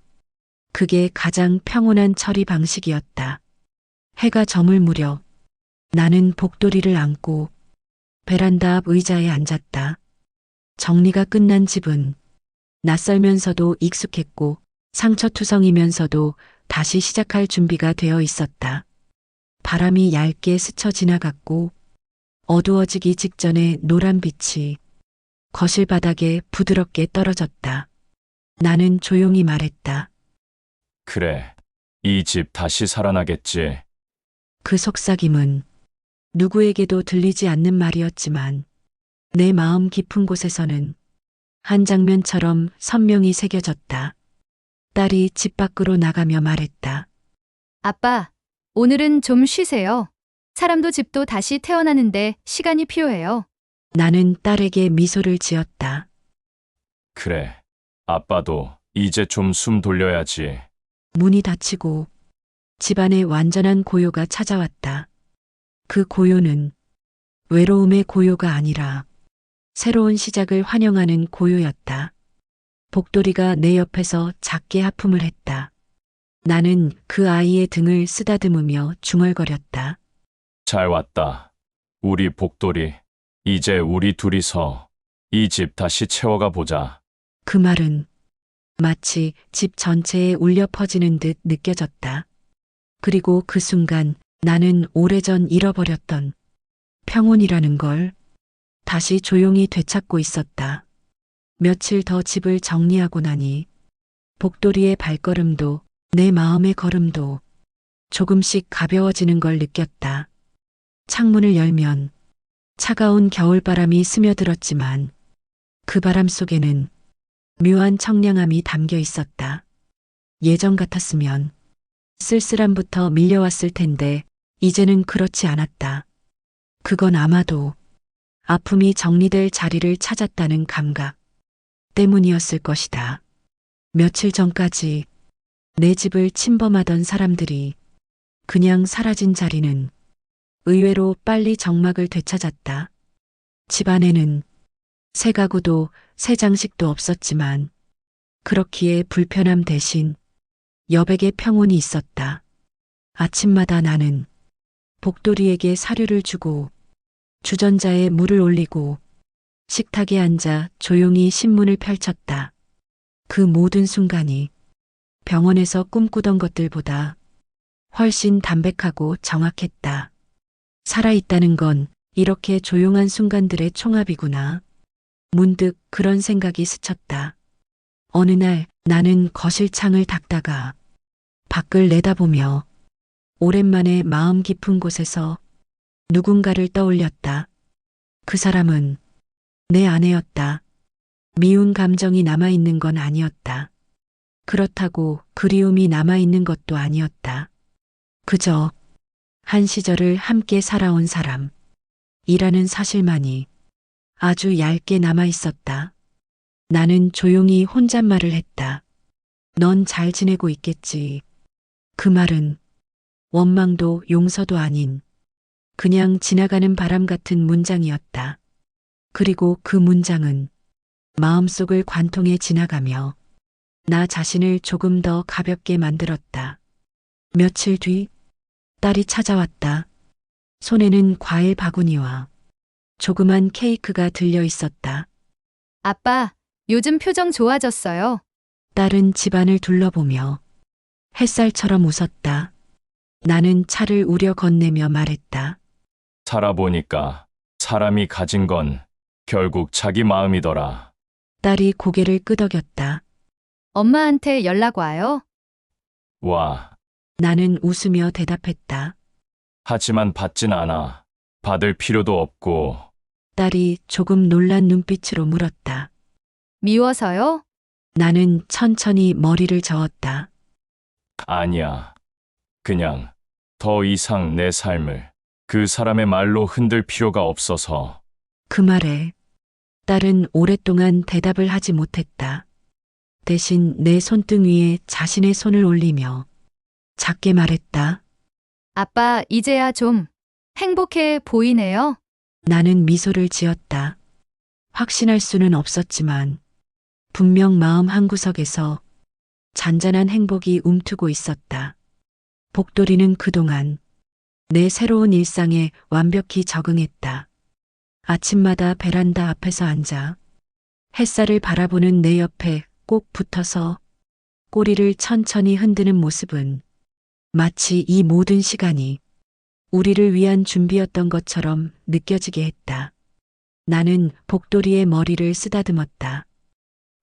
그게 가장 평온한 처리 방식이었다. 해가 저물 무렵 나는 복도리를 안고 베란다 앞 의자에 앉았다. 정리가 끝난 집은 낯설면서도 익숙했고 상처투성이면서도 다시 시작할 준비가 되어 있었다. 바람이 얇게 스쳐 지나갔고 어두워지기 직전에 노란 빛이 거실 바닥에 부드럽게 떨어졌다. 나는 조용히 말했다. 그래, 이 집 다시 살아나겠지. 그 속삭임은 누구에게도 들리지 않는 말이었지만 내 마음 깊은 곳에서는 한 장면처럼 선명히 새겨졌다. 딸이 집 밖으로 나가며 말했다. 아빠, 오늘은 좀 쉬세요. 사람도 집도 다시 태어나는데 시간이 필요해요. 나는 딸에게 미소를 지었다. 그래, 아빠도 이제 좀 숨 돌려야지. 문이 닫히고 집안에 완전한 고요가 찾아왔다. 그 고요는 외로움의 고요가 아니라 새로운 시작을 환영하는 고요였다. 복돌이가 내 옆에서 작게 하품을 했다. 나는 그 아이의 등을 쓰다듬으며 중얼거렸다. 잘 왔다. 우리 복돌이. 이제 우리 둘이서 이 집 다시 채워가 보자. 그 말은 마치 집 전체에 울려 퍼지는 듯 느껴졌다. 그리고 그 순간 나는 오래전 잃어버렸던 평온이라는 걸 다시 조용히 되찾고 있었다. 며칠 더 집을 정리하고 나니 복돌이의 발걸음도 내 마음의 걸음도 조금씩 가벼워지는 걸 느꼈다. 창문을 열면 차가운 겨울바람이 스며들었지만 그 바람 속에는 묘한 청량함이 담겨 있었다. 예전 같았으면 쓸쓸함부터 밀려왔을 텐데 이제는 그렇지 않았다. 그건 아마도 아픔이 정리될 자리를 찾았다는 감각 때문이었을 것이다. 며칠 전까지 내 집을 침범하던 사람들이 그냥 사라진 자리는 의외로 빨리 정막을 되찾았다. 집안에는 새 가구도 새 장식도 없었지만 그렇기에 불편함 대신 여백의 평온이 있었다. 아침마다 나는 복돌이에게 사료를 주고 주전자에 물을 올리고 식탁에 앉아 조용히 신문을 펼쳤다. 그 모든 순간이 병원에서 꿈꾸던 것들보다 훨씬 담백하고 정확했다. 살아있다는 건 이렇게 조용한 순간들의 총합이구나. 문득 그런 생각이 스쳤다. 어느 날 나는 거실 창을 닫다가 밖을 내다보며 오랜만에 마음 깊은 곳에서 누군가를 떠올렸다. 그 사람은 내 아내였다. 미운 감정이 남아있는 건 아니었다. 그렇다고 그리움이 남아있는 것도 아니었다. 그저 한 시절을 함께 살아온 사람이라는 사실만이 아주 얇게 남아있었다. 나는 조용히 혼잣말을 했다. 넌 잘 지내고 있겠지. 그 말은 원망도 용서도 아닌 그냥 지나가는 바람 같은 문장이었다. 그리고 그 문장은 마음속을 관통해 지나가며 나 자신을 조금 더 가볍게 만들었다. 며칠 뒤 딸이 찾아왔다. 손에는 과일 바구니와 조그만 케이크가 들려 있었다. 아빠, 요즘 표정 좋아졌어요. 딸은 집안을 둘러보며 햇살처럼 웃었다. 나는 차를 우려 건네며 말했다. 살아보니까 사람이 가진 건 결국 자기 마음이더라. 딸이 고개를 끄덕였다. 엄마한테 연락 와요? 와, 나는 웃으며 대답했다. 하지만 받진 않아. 받을 필요도 없고. 딸이 조금 놀란 눈빛으로 물었다. 미워서요? 나는 천천히 머리를 저었다. 아니야. 그냥 더 이상 내 삶을 그 사람의 말로 흔들 필요가 없어서. 그 말에 딸은 오랫동안 대답을 하지 못했다. 대신 내 손등 위에 자신의 손을 올리며 작게 말했다. 아빠, 이제야 좀 행복해 보이네요. 나는 미소를 지었다. 확신할 수는 없었지만 분명 마음 한구석에서 잔잔한 행복이 움트고 있었다. 복돌이는 그동안 내 새로운 일상에 완벽히 적응했다. 아침마다 베란다 앞에서 앉아 햇살을 바라보는 내 옆에 꼭 붙어서 꼬리를 천천히 흔드는 모습은 마치 이 모든 시간이 우리를 위한 준비였던 것처럼 느껴지게 했다. 나는 복돌이의 머리를 쓰다듬었다.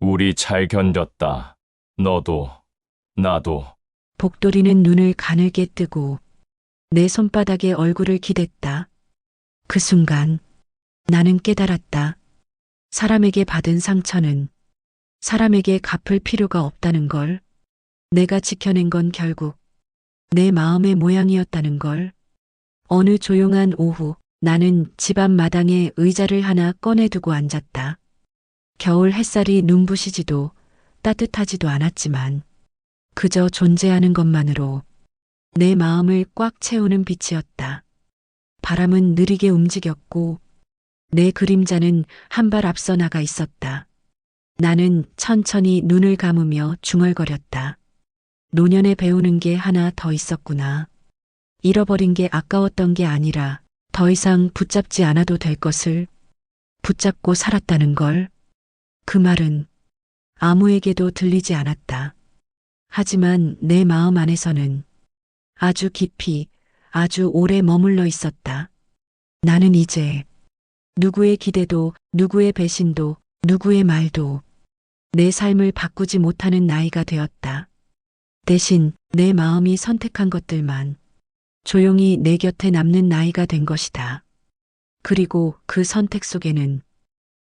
우리 잘 견뎠다. 너도, 나도. 복돌이는 눈을 가늘게 뜨고 내 손바닥에 얼굴을 기댔다. 그 순간 나는 깨달았다. 사람에게 받은 상처는 사람에게 갚을 필요가 없다는 걸. 내가 지켜낸 건 결국 내 마음의 모양이었다는 걸. 어느 조용한 오후 나는 집 앞 마당에 의자를 하나 꺼내두고 앉았다. 겨울 햇살이 눈부시지도 따뜻하지도 않았지만 그저 존재하는 것만으로 내 마음을 꽉 채우는 빛이었다. 바람은 느리게 움직였고 내 그림자는 한 발 앞서 나가 있었다. 나는 천천히 눈을 감으며 중얼거렸다. 노년에 배우는 게 하나 더 있었구나. 잃어버린 게 아까웠던 게 아니라 더 이상 붙잡지 않아도 될 것을 붙잡고 살았다는 걸. 그 말은 아무에게도 들리지 않았다. 하지만 내 마음 안에서는 아주 깊이, 아주 오래 머물러 있었다. 나는 이제 누구의 기대도, 누구의 배신도, 누구의 말도 내 삶을 바꾸지 못하는 나이가 되었다. 대신 내 마음이 선택한 것들만 조용히 내 곁에 남는 나이가 된 것이다. 그리고 그 선택 속에는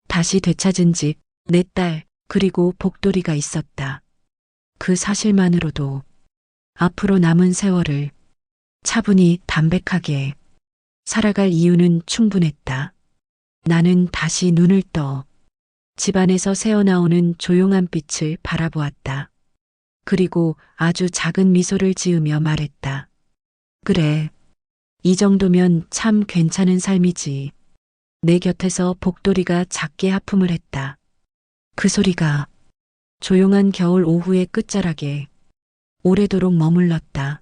다시 되찾은 집, 내 딸, 그리고 복돌이가 있었다. 그 사실만으로도 앞으로 남은 세월을 차분히 담백하게 살아갈 이유는 충분했다. 나는 다시 눈을 떠 집안에서 새어나오는 조용한 빛을 바라보았다. 그리고 아주 작은 미소를 지으며 말했다. 그래, 이 정도면 참 괜찮은 삶이지. 내 곁에서 복돌이가 작게 하품을 했다. 그 소리가 조용한 겨울 오후의 끝자락에 오래도록 머물렀다.